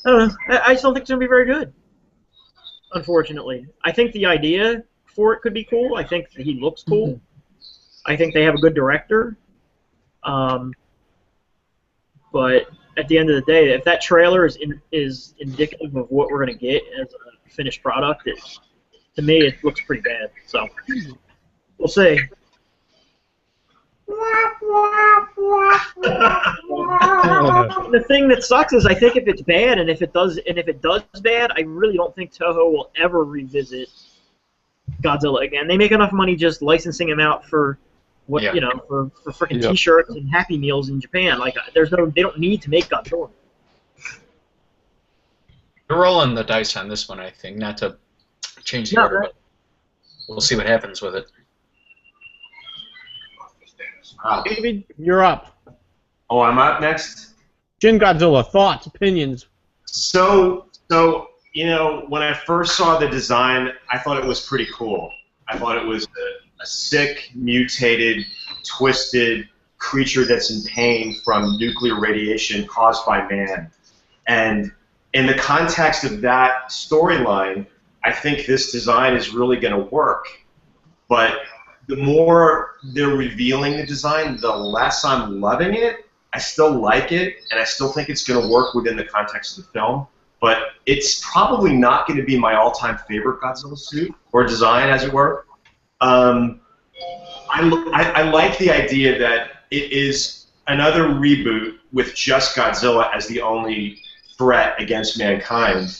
I don't know. I just don't think it's gonna be very good. Unfortunately, I think the idea for it could be cool. I think he looks cool. I think they have a good director. But at the end of the day, if that trailer is indicative of what we're gonna get as a finished product, to me it looks pretty bad. So we'll see. The thing that sucks is I think if it's bad and if it does bad, I really don't think Toho will ever revisit Godzilla again. They make enough money just licensing him out for for freaking T-shirts and Happy Meals in Japan. Like they don't need to make Godzilla. They're rolling the dice on this one, I think, not to change the order, but we'll see what happens with it. David, you're up. Oh, I'm up next? Shin Godzilla, thoughts, opinions. So when I first saw the design, I thought it was pretty cool. I thought it was a sick, mutated, twisted creature that's in pain from nuclear radiation caused by man. And in the context of that storyline, I think this design is really going to work. But the more they're revealing the design, the less I'm loving it. I still like it, and I still think it's going to work within the context of the film. But it's probably not going to be my all-time favorite Godzilla suit, or design, as it were. I like the idea that it is another reboot with just Godzilla as the only threat against mankind.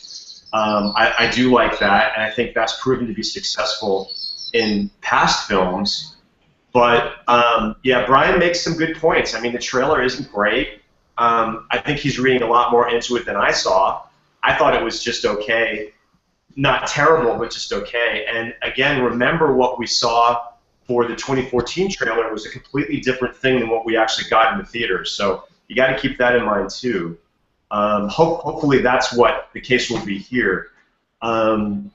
I do like that, and I think that's proven to be successful in past films. But yeah, Brian makes some good points. I mean, the trailer isn't great. I think he's reading a lot more into it than I saw. I thought it was just okay. Not terrible, but just okay. And again, remember what we saw for the 2014 trailer was a completely different thing than what we actually got in the theaters. So you got to keep that in mind too. Hopefully that's what the case will be here. No,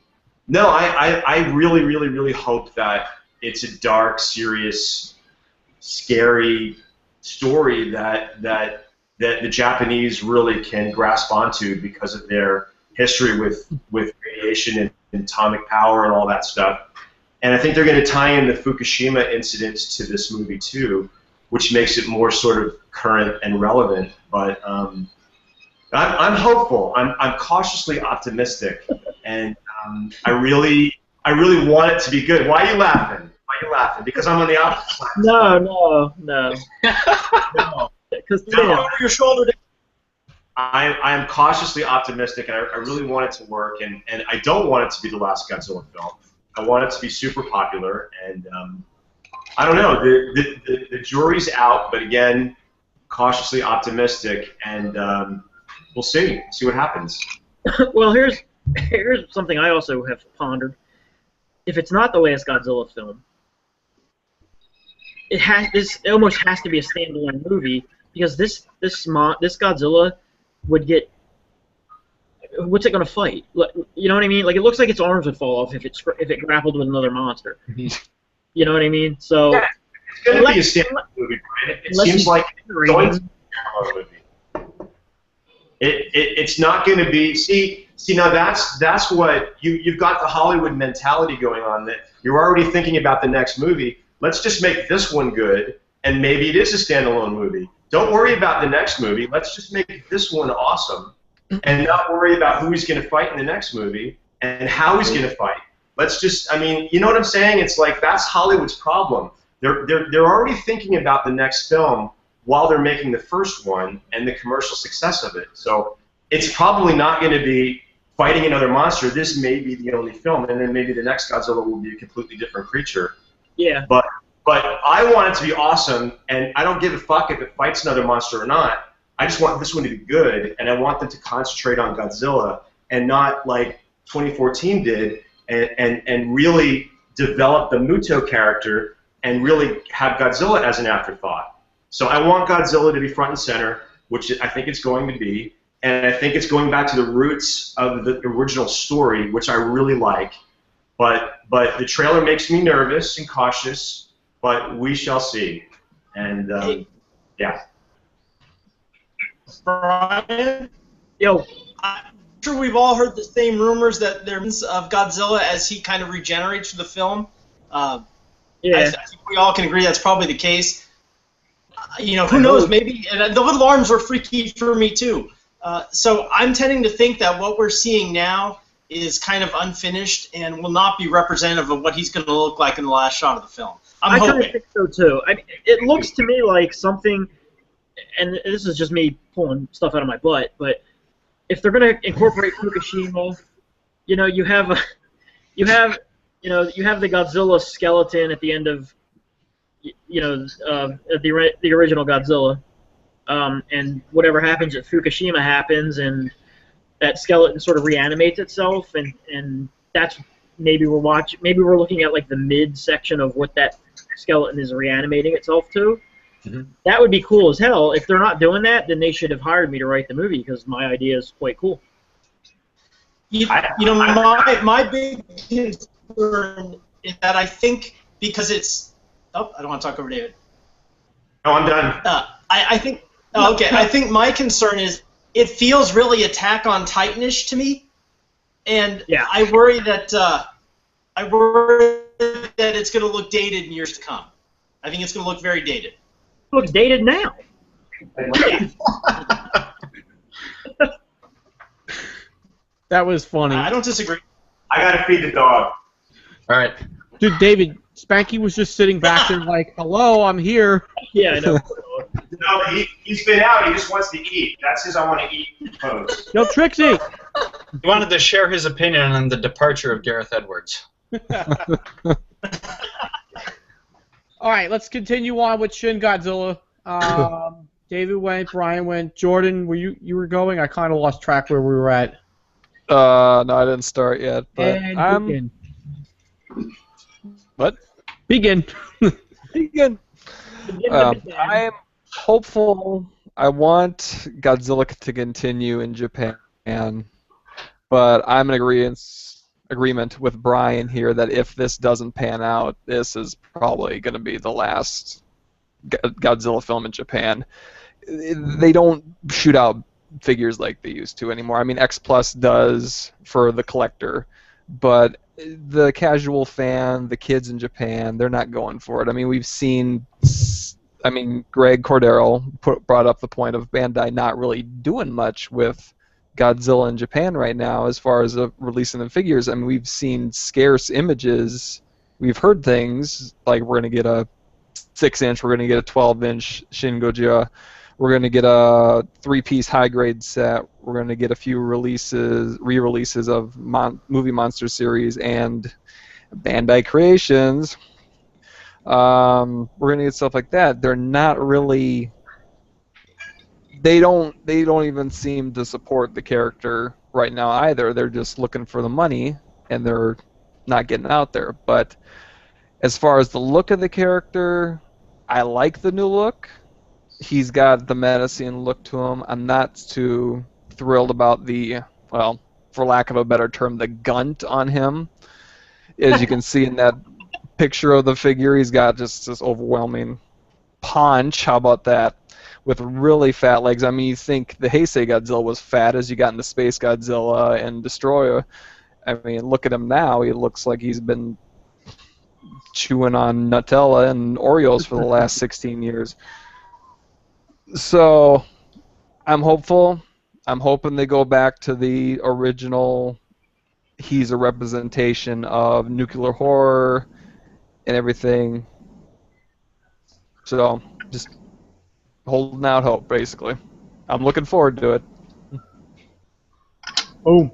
I really, really, really hope that it's a dark, serious, scary story that that the Japanese really can grasp onto because of their history with radiation and atomic power and all that stuff. And I think they're going to tie in the Fukushima incidents to this movie too, which makes it more sort of current and relevant. But I'm hopeful. I'm cautiously optimistic, and I really want it to be good. Why are you laughing? Why are you laughing? Because I'm on the opposite side. No. Because Over your shoulder. I am cautiously optimistic, and I really want it to work, and I don't want it to be the last Godzilla film. I want it to be super popular, and I don't know. The jury's out, but again, cautiously optimistic, and we'll see what happens. Well, here's something I also have pondered. If it's not the last Godzilla film, it almost has to be a standalone movie, because this Godzilla would get. What's it gonna fight? You know what I mean? Like, it looks like its arms would fall off if it grappled with another monster. You know what I mean? So yeah, it's gonna be a standalone movie, Brian. It seems like it's going to be a standalone movie. It's not going to be. See now that's what you've got the Hollywood mentality going on, that you're already thinking about the next movie. Let's just make this one good, and maybe it is a standalone movie. Don't worry about the next movie. Let's just make this one awesome, and not worry about who he's going to fight in the next movie and how he's going to fight. Let's just, I mean, you know what I'm saying? It's like, that's Hollywood's problem. They're already thinking about the next film while they're making the first one and the commercial success of it. So it's probably not going to be fighting another monster. This may be the only film, and then maybe the next Godzilla will be a completely different creature. Yeah. But I want it to be awesome, and I don't give a fuck if it fights another monster or not. I just want this one to be good, and I want them to concentrate on Godzilla and not like 2014 did, and really develop the Muto character and really have Godzilla as an afterthought. So I want Godzilla to be front and center, which I think it's going to be, and I think it's going back to the roots of the original story, which I really like. But the trailer makes me nervous and cautious, but we shall see. And yeah. Brian? Yo. I'm sure we've all heard the same rumors that there's of Godzilla as he kind of regenerates for the film. Yeah. I think we all can agree that's probably the case. You know, who knows? Maybe and the little arms were freaky for me too. So I'm tending to think that what we're seeing now is kind of unfinished and will not be representative of what he's going to look like in the last shot of the film. I kind of think so too. I mean, it looks to me like something, and this is just me pulling stuff out of my butt, but if they're going to incorporate Fukushima, you know, you have the Godzilla skeleton at the end of, the original Godzilla, and whatever happens at Fukushima happens, and that skeleton sort of reanimates itself, and that's maybe we're looking at like the mid section of what that skeleton is reanimating itself to. Mm-hmm. That would be cool as hell. If they're not doing that, then they should have hired me to write the movie, because my idea is quite cool. My big concern is that I think because it's. Oh, I don't want to talk over David. No, I'm done. I think. Oh, okay. I think my concern is it feels really Attack on Titan-ish to me, and yeah. I worry that it's going to look dated in years to come. I think it's going to look very dated. It looks dated now. That was funny. I don't disagree. I gotta feed the dog. All right. Dude, David, Spanky was just sitting back there like, hello, I'm here. Yeah, I know. No, he's been out. He just wants to eat. That's his I want to eat pose. Yo, Trixie! He wanted to share his opinion on the departure of Gareth Edwards. All right, let's continue on with Shin Godzilla. David went, Brian went, Jordan, you were going? I kind of lost track where we were at. No, I didn't start yet. But and begin. What? Begin. Begin. I'm hopeful. I want Godzilla to continue in Japan, but I'm in agreement with Brian here that if this doesn't pan out, this is probably going to be the last Godzilla film in Japan. they don't shoot out figures like they used to anymore. I mean, X Plus does for the collector, but the casual fan, the kids in Japan, they're not going for it. I mean, we've seen, I mean, Greg Cordero brought up the point of Bandai not really doing much with Godzilla in Japan right now as far as releasing the figures. I mean, we've seen scarce images. We've heard things like we're going to get a 6-inch, we're going to get a 12-inch Shin Godzilla, we're going to get a 3-piece high-grade set, we're going to get a few re-releases of Movie Monster series and Bandai Creations. We're going to get stuff like that. They're not really... They don't even seem to support the character right now either. They're just looking for the money, and they're not getting out there. But as far as the look of the character, I like the new look. He's got the menacing look to him. I'm not too thrilled about the, well, for lack of a better term, the gunt on him. As you can see in that picture of the figure, he's got just this overwhelming paunch. How about that? With really fat legs. I mean, you think the Heisei Godzilla was fat as you got into Space Godzilla and Destroyer. I mean, look at him now. He looks like he's been chewing on Nutella and Oreos for the last 16 years. So, I'm hopeful. I'm hoping they go back to the original. He's a representation of nuclear horror and everything. So, just holding out hope, basically. I'm looking forward to it. Boom.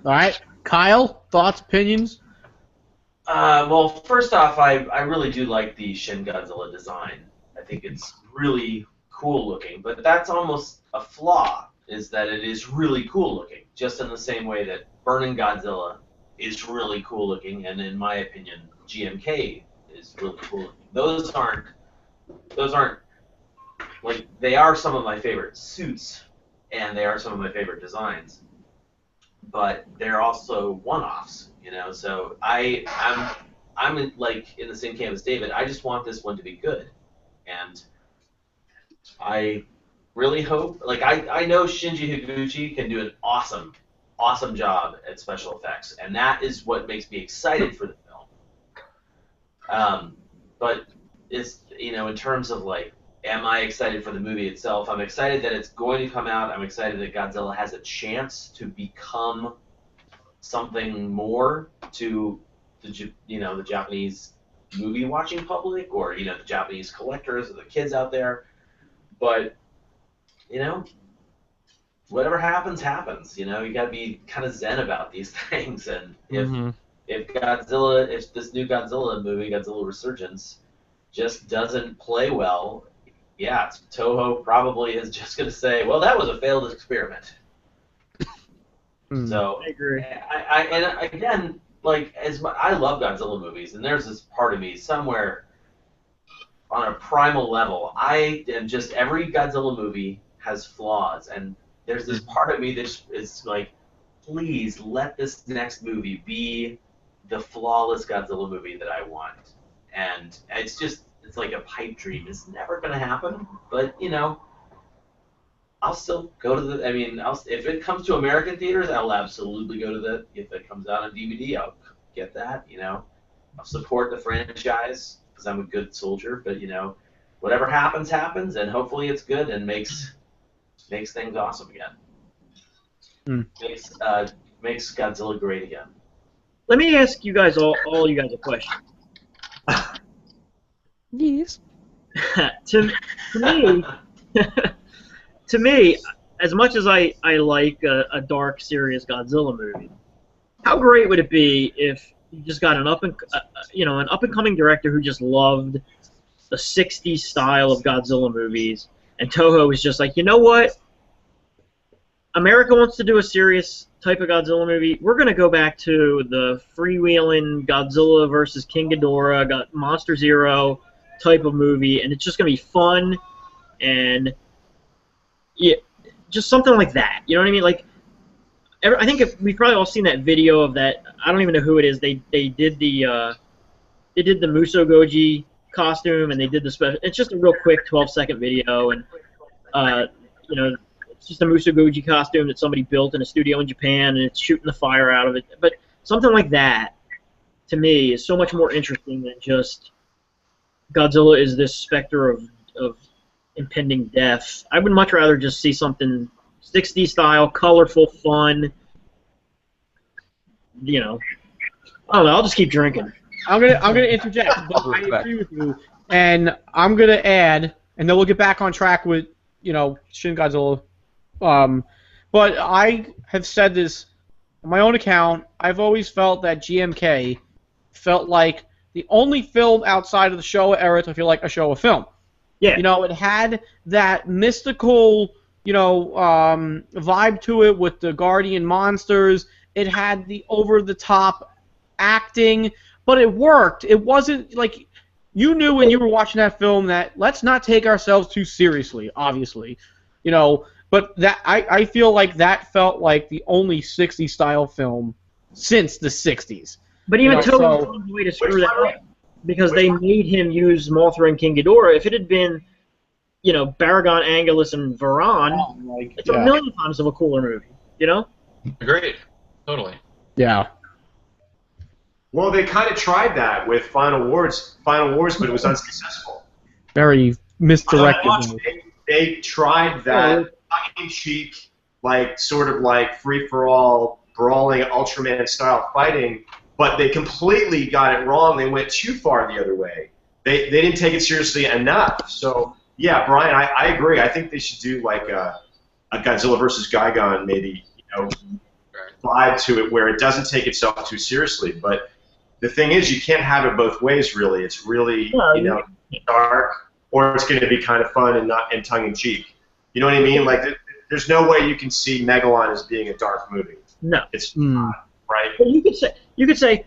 All right, Kyle, thoughts, opinions? Well, first off, I really do like the Shin Godzilla design. I think it's really cool looking, but that's almost a flaw, is that it is really cool looking, just in the same way that Burning Godzilla is really cool looking, and in my opinion, GMK is really cool looking. Those aren't, like, they are some of my favorite suits, and they are some of my favorite designs, but they're also one-offs, you know, so I'm in, like, in the same camp as David. I just want this one to be good, and I really hope, like, I know Shinji Higuchi can do an awesome job at special effects, and that is what makes me excited for the film. But it's, you know, in terms of, like, am I excited for the movie itself? I'm excited that it's going to come out. I'm excited that Godzilla has a chance to become something more to the, you know, the Japanese movie watching public, or, you know, the Japanese collectors or the kids out there. But, you know, whatever happens, happens. You know, you gotta be kind of zen about these things. And if this new Godzilla movie, Godzilla Resurgence, just doesn't play well, yeah, Toho probably is just gonna say, well, that was a failed experiment. So I agree. And again, like, I love Godzilla movies, and there's this part of me somewhere on a primal level. I am just, every Godzilla movie has flaws, and there's this part of me that is like, please let this next movie be the flawless Godzilla movie that I want. And it's just, it's like a pipe dream. It's never going to happen, but, you know, I'll still go to the, I mean, if it comes to American theaters, I'll absolutely go to the, if it comes out on DVD, I'll get that, you know. I'll support the franchise, because I'm a good soldier, but, you know, whatever happens, happens, and hopefully it's good and makes things awesome again. Makes Godzilla great again. Let me ask you guys, all you guys, a question. Yes. to me, to me, as much as I like a dark, serious Godzilla movie, how great would it be if you just got an up and coming director who just loved the '60s style of Godzilla movies, and Toho was just like, you know what? America wants to do a serious type of Godzilla movie. We're going to go back to the freewheeling Godzilla versus King Ghidorah, got Monster Zero type of movie, and it's just going to be fun and just something like that. You know what I mean? Like, I think we've probably all seen that video of that. I don't even know who it is. They did the Muso Goji costume, and they did the special. It's just a real quick 12-second video, and it's just a Musagoji costume that somebody built in a studio in Japan, and it's shooting the fire out of it. But something like that, to me, is so much more interesting than just Godzilla is this specter of impending death. I would much rather just see something 60s style, colorful, fun. I don't know. I'll just keep drinking. I'm gonna interject, but I agree with you, and I'm gonna add, and then we'll get back on track with Shin Godzilla. But I have said this on my own account. I've always felt that GMK felt like the only film outside of the Showa era to feel like a Showa film. Yeah. It had that mystical, vibe to it with the guardian monsters. It had the over-the-top acting, but it worked. It wasn't like you knew when you were watching that film that let's not take ourselves too seriously, obviously. But that I feel like that felt like the only 60s style film since the 60s. But even Toei found a way to screw that up because they made him use Mothra and King Ghidorah. If it had been, Baragon, Anguillus, and Varan, it's a million times of a cooler movie. Agreed. Totally. Yeah. Well, they kind of tried that with Final Wars, but it was unsuccessful. Very misdirected. They tried that tongue-in-cheek, sort of free-for-all, brawling Ultraman-style fighting, but they completely got it wrong. They went too far the other way. They didn't take it seriously enough. So, yeah, Brian, I agree. I think they should do a Godzilla versus Gigon, maybe, vibe to it where it doesn't take itself too seriously. But the thing is, you can't have it both ways, really. It's really, dark, or it's going to be kind of fun and tongue-in-cheek. You know what I mean? There's no way you can see Megalon as being a dark movie. No. It's not, right? But you could say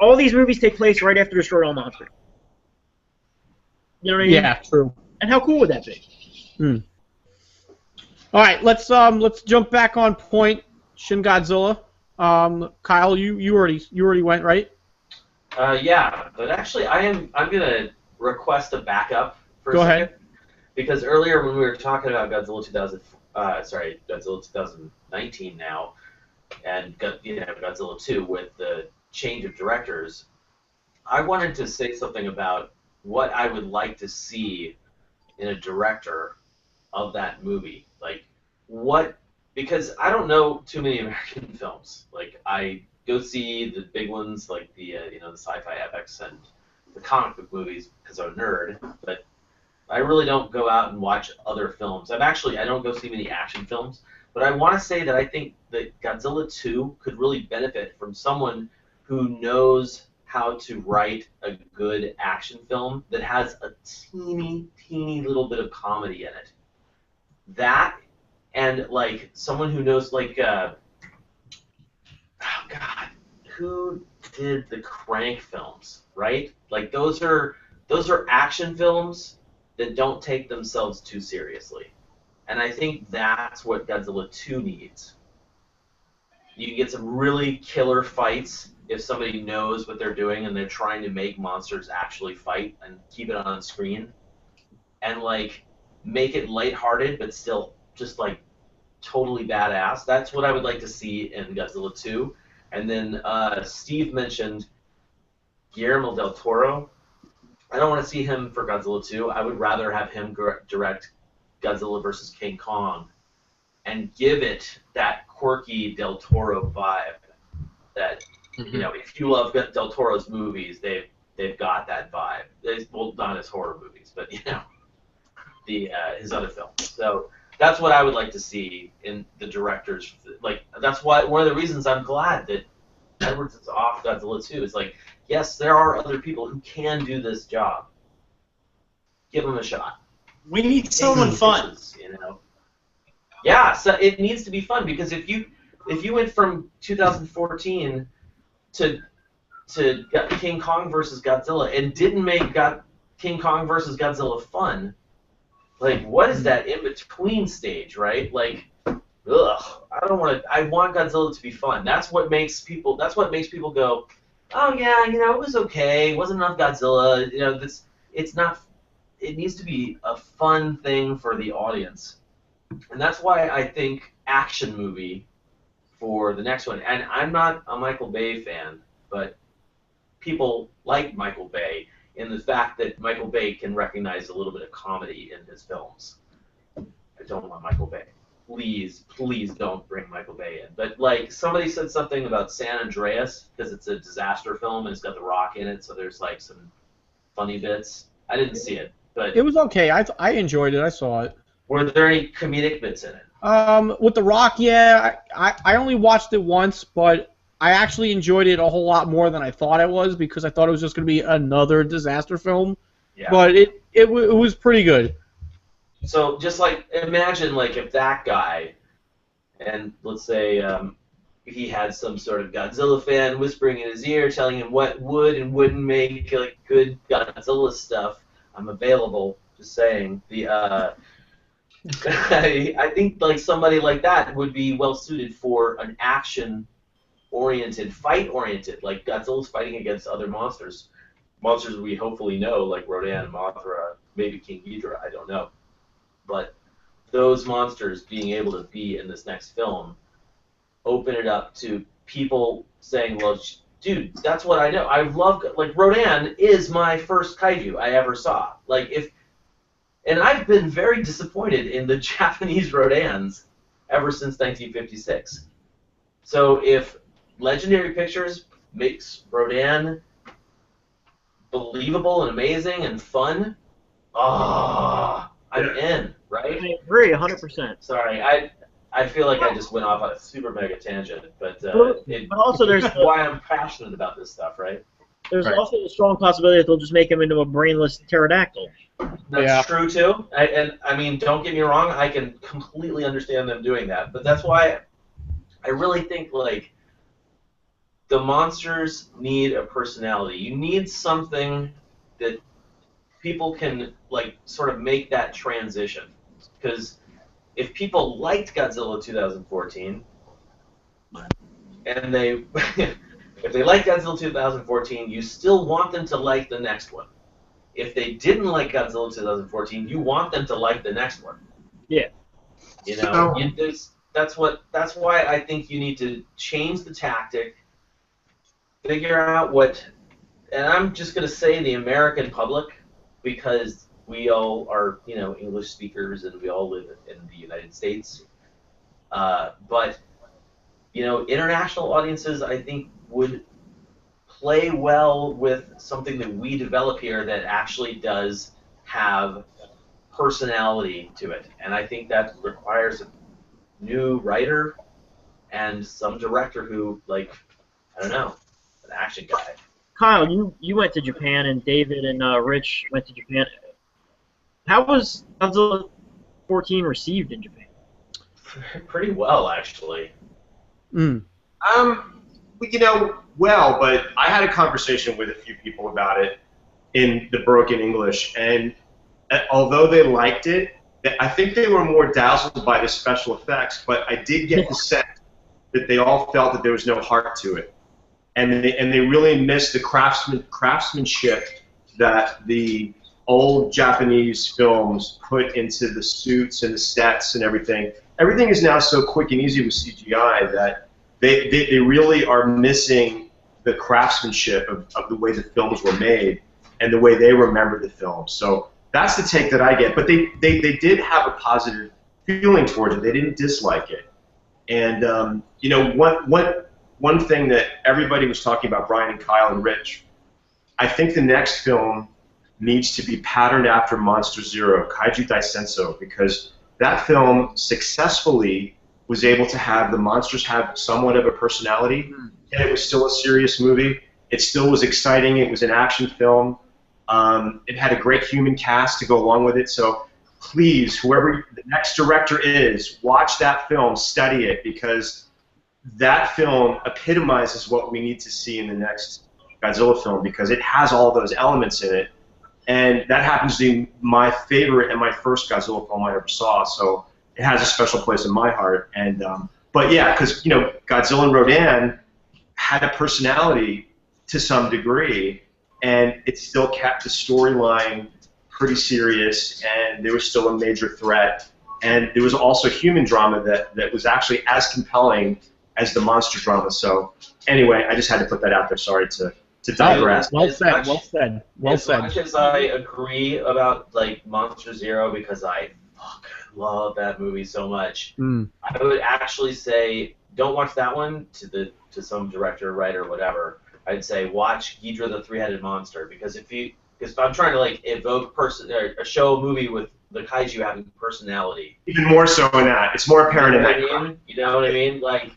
all these movies take place right after Destroy All Monsters. You know what I mean? Yeah, true. And how cool would that be? All right, let's jump back on point. Shin Godzilla. Kyle, you already went, right? Yeah, but actually I'm gonna request a backup for a second. Go ahead. Because earlier when we were talking about Godzilla 2019 now, and Godzilla 2 with the change of directors, I wanted to say something about what I would like to see in a director of that movie. Because I don't know too many American films. I go see the big ones like the the sci-fi epics and the comic book movies because I'm a nerd, but I really don't go out and watch other films. I don't go see many action films, but I want to say that I think that Godzilla 2 could really benefit from someone who knows how to write a good action film that has a teeny little bit of comedy in it. That and someone who knows oh God, who did the Crank films, right? Those are action films that don't take themselves too seriously. And I think that's what Godzilla 2 needs. You can get some really killer fights if somebody knows what they're doing and they're trying to make monsters actually fight and keep it on screen. And make it lighthearted but still just totally badass. That's what I would like to see in Godzilla 2. And then Steve mentioned Guillermo del Toro. I don't want to see him for Godzilla 2. I would rather have him direct Godzilla vs. King Kong and give it that quirky Del Toro vibe that, if you love Del Toro's movies, they've got that vibe. Well, not his horror movies, but, his other films. So that's what I would like to see in the directors. That's why one of the reasons I'm glad that Edwards is off Godzilla 2 is yes, there are other people who can do this job. Give them a shot. We need someone fun. Yeah, so it needs to be fun because if you went from 2014 to King Kong versus Godzilla and didn't make King Kong versus Godzilla fun, what is that in between stage, right? I don't want to. I want Godzilla to be fun. That's what makes people go, oh yeah, it was okay. It wasn't enough Godzilla. It's not. It needs to be a fun thing for the audience, and that's why I think action movie for the next one. And I'm not a Michael Bay fan, but people like Michael Bay in the fact that Michael Bay can recognize a little bit of comedy in his films. I don't want Michael Bay. Please don't bring Michael Bay in. But like somebody said something about San Andreas because it's a disaster film and it's got The Rock in it, so there's like some funny bits. I didn't see it, but It was okay. I enjoyed it. I saw it. were there any comedic bits in it? With The Rock, yeah, I only watched it once, but I actually enjoyed it a whole lot more than I thought it was because I thought it was just going to be another disaster film. Yeah. But it was pretty good. So just like imagine like if that guy, and let's say he had some sort of Godzilla fan whispering in his ear, telling him what would and wouldn't make like good Godzilla stuff. I'm available. Just saying. I think like somebody like that would be well suited for an action-oriented, fight-oriented, like Godzilla's fighting against other monsters we hopefully know, like Rodan, Mothra, maybe King Ghidorah, I don't know. But those monsters being able to be in this next film open it up to people saying, well, dude, that's what I know. I love, like, Rodan is my first kaiju I ever saw. Like, and I've been very disappointed in the Japanese Rodans ever since 1956. So if Legendary Pictures makes Rodan believable and amazing and fun, I'm in, right? I agree, 100%. Sorry, I feel like I just went off on a super mega tangent, but But also there's that's why I'm passionate about this stuff, right? There's Right. also a strong possibility that they'll just make him into a brainless pterodactyl. That's Yeah. true too. And I mean, don't get me wrong, I can completely understand them doing that. But that's why I really think like the monsters need a personality. You need something that people can like sort of make that transition. Because if people liked Godzilla 2014 and they if they like Godzilla 2014, you still want them to like the next one. If they didn't like Godzilla 2014, you want them to like the next one. Yeah. You know, that's why I think you need to change the tactic, figure out what, and I'm just going to say the American public, because we all are, English speakers and we all live in the United States. But, international audiences, I think, would play well with something that we develop here that actually does have personality to it. And I think that requires a new writer and some director who, like, I don't know, an action guy. Kyle, you went to Japan, and David and Rich went to Japan. How was Godzilla 14 received in Japan? Pretty well, actually. Well, but I had a conversation with a few people about it in the broken English, and although they liked it, I think they were more dazzled by the special effects, but I did get the sense that they all felt that there was no heart to it. And they really missed the craftsmanship that the old Japanese films put into the suits and the sets and everything. Everything is now so quick and easy with CGI that they really are missing the craftsmanship of the way the films were made and the way they remember the films. So that's the take that I get. But they did have a positive feeling towards it. They didn't dislike it. And one thing that everybody was talking about, Brian and Kyle and Rich, I think the next film needs to be patterned after Monster Zero, Kaiju Daisenso, because that film successfully was able to have the monsters have somewhat of a personality, and it was still a serious movie. It still was exciting. It was an action film. It had a great human cast to go along with it. So please, whoever the next director is, watch that film, study it, because that film epitomizes what we need to see in the next Godzilla film, because it has all those elements in it. And that happens to be my favorite and my first Godzilla film I ever saw, so it has a special place in my heart. And but yeah, because Godzilla and Rodan had a personality to some degree, and it still kept the storyline pretty serious, and there was still a major threat, and there was also human drama that was actually as compelling as the monster drama. So anyway, I just had to put that out there. Sorry to digress. Well said. Well said. Well As said. much as I agree about like Monster Zero, because I love that movie so much, I would actually say don't watch that one to some director, writer, whatever. I'd say watch Ghidorah the Three-Headed Monster, because if I'm trying to like evoke show a movie with the kaiju having personality. Even more so in that, it's more apparent in that. You know what I mean? Like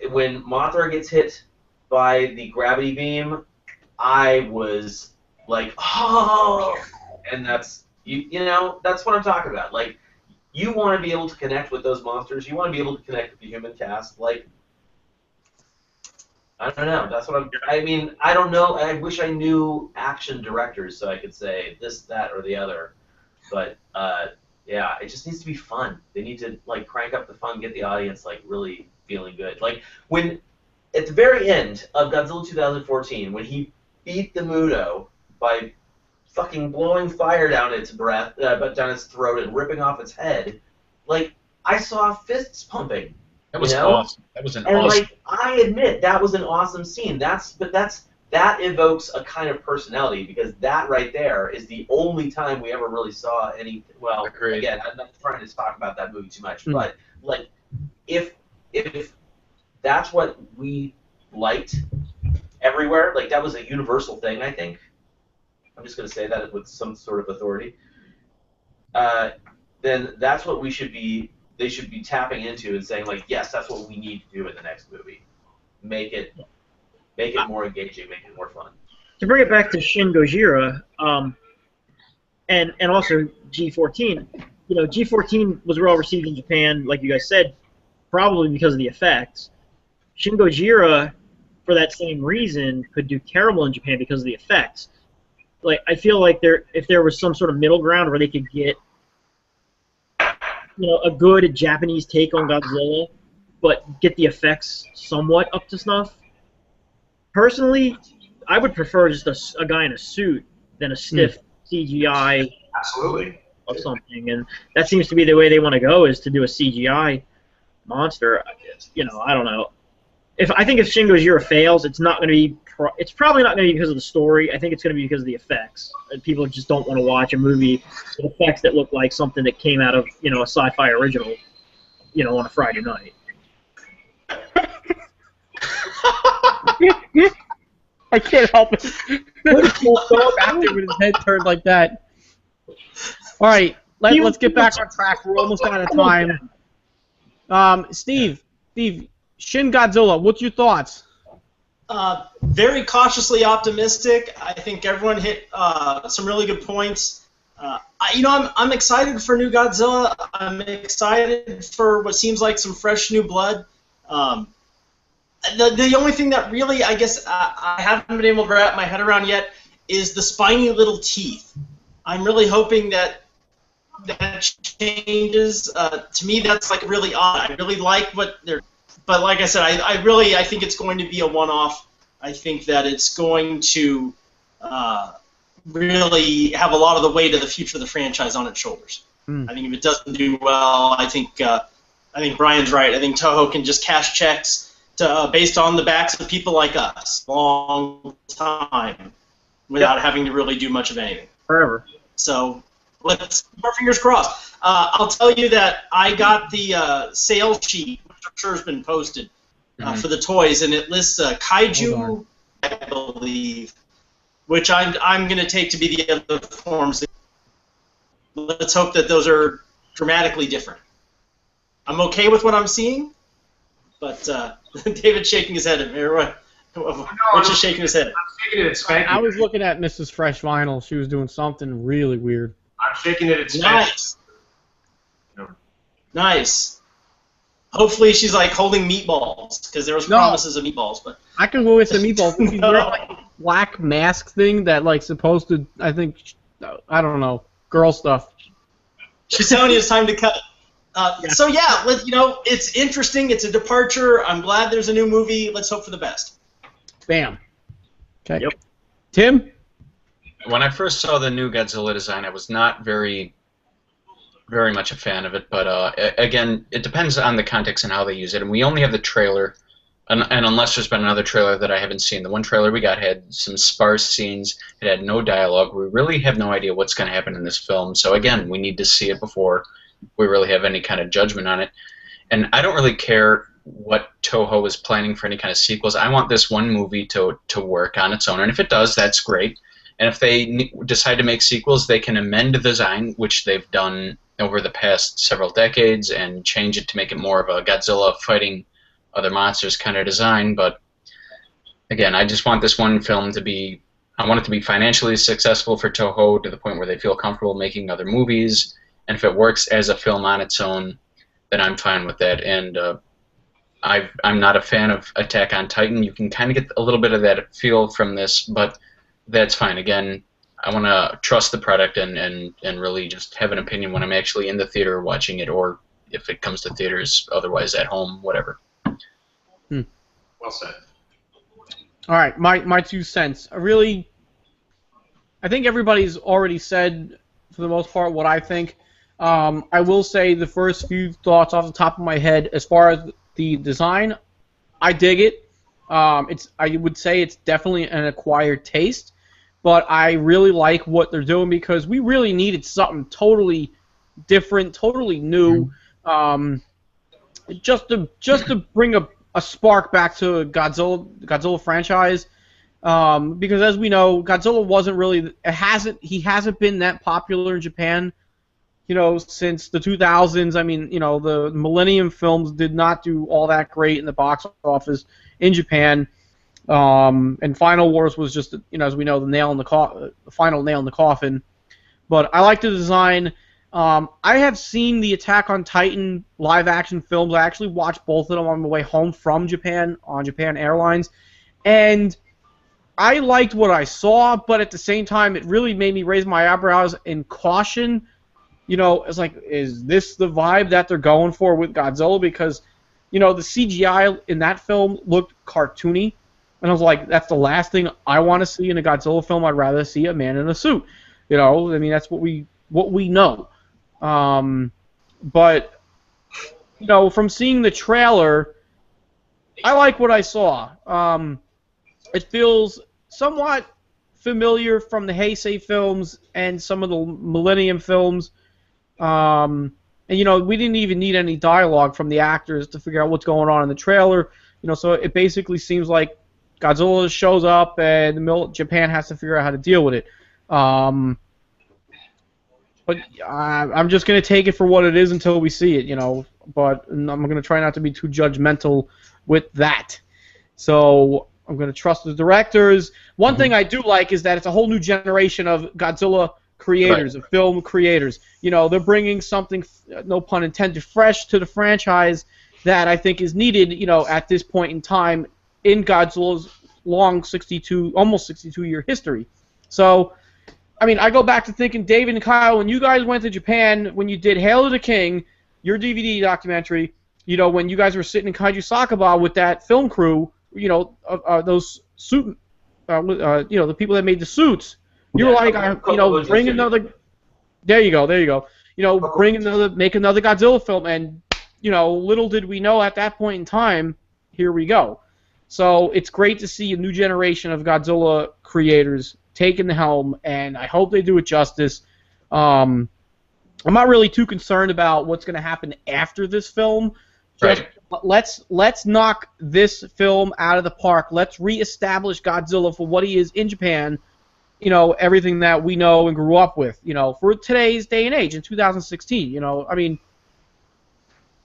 when Mothra gets hit by the gravity beam, I was like, oh, and that's you know that's what I'm talking about. Like, you want to be able to connect with those monsters. You want to be able to connect with the human cast. Like, I don't know. That's what I mean, I don't know. I wish I knew action directors so I could say this, that, or the other. But yeah, it just needs to be fun. They need to like crank up the fun, get the audience like really feeling good. Like when at the very end of Godzilla 2014, when he beat the Muto by fucking blowing fire down its down its throat and ripping off its head, like I saw fists pumping. That was awesome. That was an awesome. Like I admit that was an awesome scene. That evokes a kind of personality, because that right there is the only time we ever really saw any. Well, Agreed. Again, I'm not trying to talk about that movie too much, but like if that's what we liked everywhere, like that was a universal thing, I think. I'm just going to say that with some sort of authority. Then that's what we should be. They should be tapping into and saying like, yes, that's what we need to do in the next movie. Make it more engaging, make it more fun. To bring it back to Shin Gojira, and also G14, you know, G14 was well received in Japan, like you guys said, probably because of the effects. Shin Gojira, for that same reason, could do terrible in Japan because of the effects. Like, I feel like if there was some sort of middle ground where they could get, you know, a good Japanese take on Godzilla, but get the effects somewhat up to snuff. Personally, I would prefer just a guy in a suit than a stiff CGI Absolutely. of something, and that seems to be the way they want to go, is to do a CGI monster. You know, I don't know. I think if Shin Gojira fails, it's not going to be. It's probably not going to be because of the story. I think it's going to be because of the effects. People just don't want to watch a movie with effects that look like something that came out of, you know, a sci-fi original, you know, on a Friday night. I can't help it. After with his head turned like that. All right, let's get back on track. We're almost out of time. Steve, Shin Godzilla, what's your thoughts? Very cautiously optimistic. I think everyone hit some really good points. I'm excited for new Godzilla. I'm excited for what seems like some fresh new blood. The only thing that really, I guess, I haven't been able to wrap my head around yet is the spiny little teeth. I'm really hoping that changes. To me, that's like really odd. I really like what they're. But like I said, I think it's going to be a one-off. I think that it's going to really have a lot of the weight of the future of the franchise on its shoulders. I think if it doesn't do well, I think Brian's right. I think Toho can just cash checks based on the backs of people like us, long time, without having to really do much of anything. Forever. So let's keep our fingers crossed. I'll tell you that I got the sales sheet, which I'm sure has been posted, for the toys, and it lists Kaiju, I believe, which I'm going to take to be the other forms. Let's hope that those are dramatically different. I'm okay with what I'm seeing, but David's shaking his head. Rich is shaking his head. I'm shaking it at Spanky. I was looking at Mrs. Fresh Vinyl. She was doing something really weird. I'm shaking it at Spanky. Nice. No. Nice. Hopefully she's like holding meatballs, because there was promises of meatballs. But I can go with the meatballs. She's wearing like a black mask thing that like supposed to, I think, I don't know, girl stuff. She's telling you it's time to cut. So yeah, it's interesting. It's a departure. I'm glad there's a new movie. Let's hope for the best. Bam. Okay. Yep. Tim? When I first saw the new Godzilla design, I was not very much a fan of it. But again, it depends on the context and how they use it. And we only have the trailer, and unless there's been another trailer that I haven't seen. The one trailer we got had some sparse scenes. It had no dialogue. We really have no idea what's going to happen in this film. So again, we need to see it before we really have any kind of judgment on it. And I don't really care what Toho is planning for any kind of sequels. I want this one movie to work on its own, and if it does, that's great. And if they decide to make sequels, they can amend the design, which they've done over the past several decades, and change it to make it more of a Godzilla fighting other monsters kind of design. But again, I just want this one film to be, I want it to be financially successful for Toho to the point where they feel comfortable making other movies, and if it works as a film on its own, then I'm fine with that. And I'm not a fan of Attack on Titan. You can kind of get a little bit of that feel from this, but that's fine. Again, I want to trust the product and really just have an opinion when I'm actually in the theater watching it, or if it comes to theaters, otherwise at home, whatever. Well said. All right, my 2 cents. I think everybody's already said, for the most part, what I think. I will say the first few thoughts off the top of my head, as far as the design, I dig it. I would say it's definitely an acquired taste, but I really like what they're doing because we really needed something totally different, totally new, just to bring a spark back to Godzilla franchise. Because as we know, Godzilla wasn't really he hasn't been that popular in Japan, since the 2000s. I mean, the Millennium films did not do all that great in the box office in Japan. And Final Wars was just, as we know, the final nail in the coffin. But I like the design. I have seen the Attack on Titan live-action films. I actually watched both of them on my way home from Japan on Japan Airlines. And I liked what I saw, but at the same time, it really made me raise my eyebrows in caution. It's like, is this the vibe that they're going for with Godzilla? Because, the CGI in that film looked cartoony. And I was like, that's the last thing I want to see in a Godzilla film. I'd rather see a man in a suit. I mean, that's what we know. But, from seeing the trailer, I like what I saw. It feels somewhat familiar from the Heisei films and some of the Millennium films. And we didn't even need any dialogue from the actors to figure out what's going on in the trailer. So it basically seems like Godzilla shows up and Japan has to figure out how to deal with it. But I'm just going to take it for what it is until we see it, But I'm going to try not to be too judgmental with that. So I'm going to trust the directors. One thing I do like is that it's a whole new generation of Godzilla creators, of film creators. They're bringing something, no pun intended, fresh to the franchise that I think is needed, at this point in time in Godzilla's long almost 62-year history. So, I mean, I go back to thinking, David and Kyle, when you guys went to Japan, when you did Hail to the King, your DVD documentary, when you guys were sitting in Kaiju Sakaba with that film crew, those suit, the people that made the suits, you were like, bring another. There you go. Make another Godzilla film, and little did we know at that point in time, here we go. So it's great to see a new generation of Godzilla creators taking the helm, and I hope they do it justice. I'm not really too concerned about what's going to happen after this film. Just let's knock this film out of the park. Let's reestablish Godzilla for what he is in Japan. Everything that we know and grew up with. For today's day and age in 2016. I mean,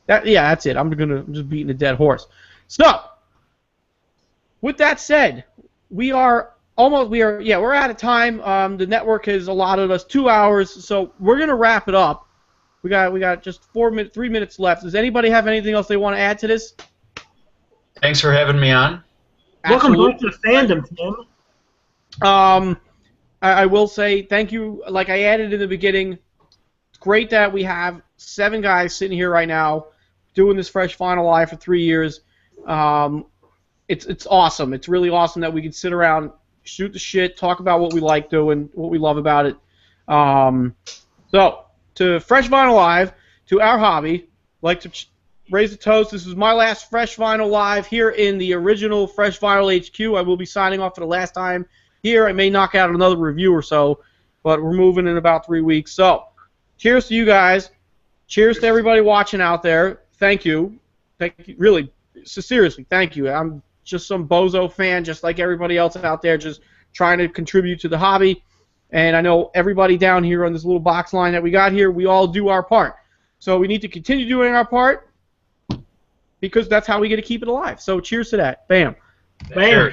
that's it. I'm just beating a dead horse. So, with that said, we're out of time. The network has allotted us 2 hours, so we're gonna wrap it up. We got just 3 minutes left. Does anybody have anything else they want to add to this? Thanks for having me on. Welcome back to the fandom, Tim. I will say thank you. Like I added in the beginning, it's great that we have 7 guys sitting here right now doing this Fresh Final Live for 3 years. It's awesome. It's really awesome that we can sit around shoot the shit, talk about what we like doing, what we love about it. So, to Fresh Vinyl Live, to our hobby, like to raise a toast. This is my last Fresh Vinyl Live here in the original Fresh Vinyl HQ. I will be signing off for the last time here. I may knock out another review or so, but we're moving in about 3 weeks. So, cheers to you guys. Cheers to everybody watching out there. Thank you. Thank you. Really, seriously, thank you. I'm just some bozo fan, just like everybody else out there, just trying to contribute to the hobby. And I know everybody down here on this little box line that we got here, we all do our part. So we need to continue doing our part because that's how we get to keep it alive. So cheers to that. Bam. Bam.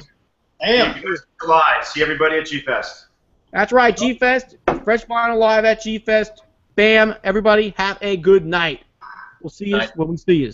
Bam. Live. See everybody at G-Fest. That's right, G-Fest. Fresh Vinyl Live at G-Fest. Bam. Everybody have a good night. We'll see you when we see you.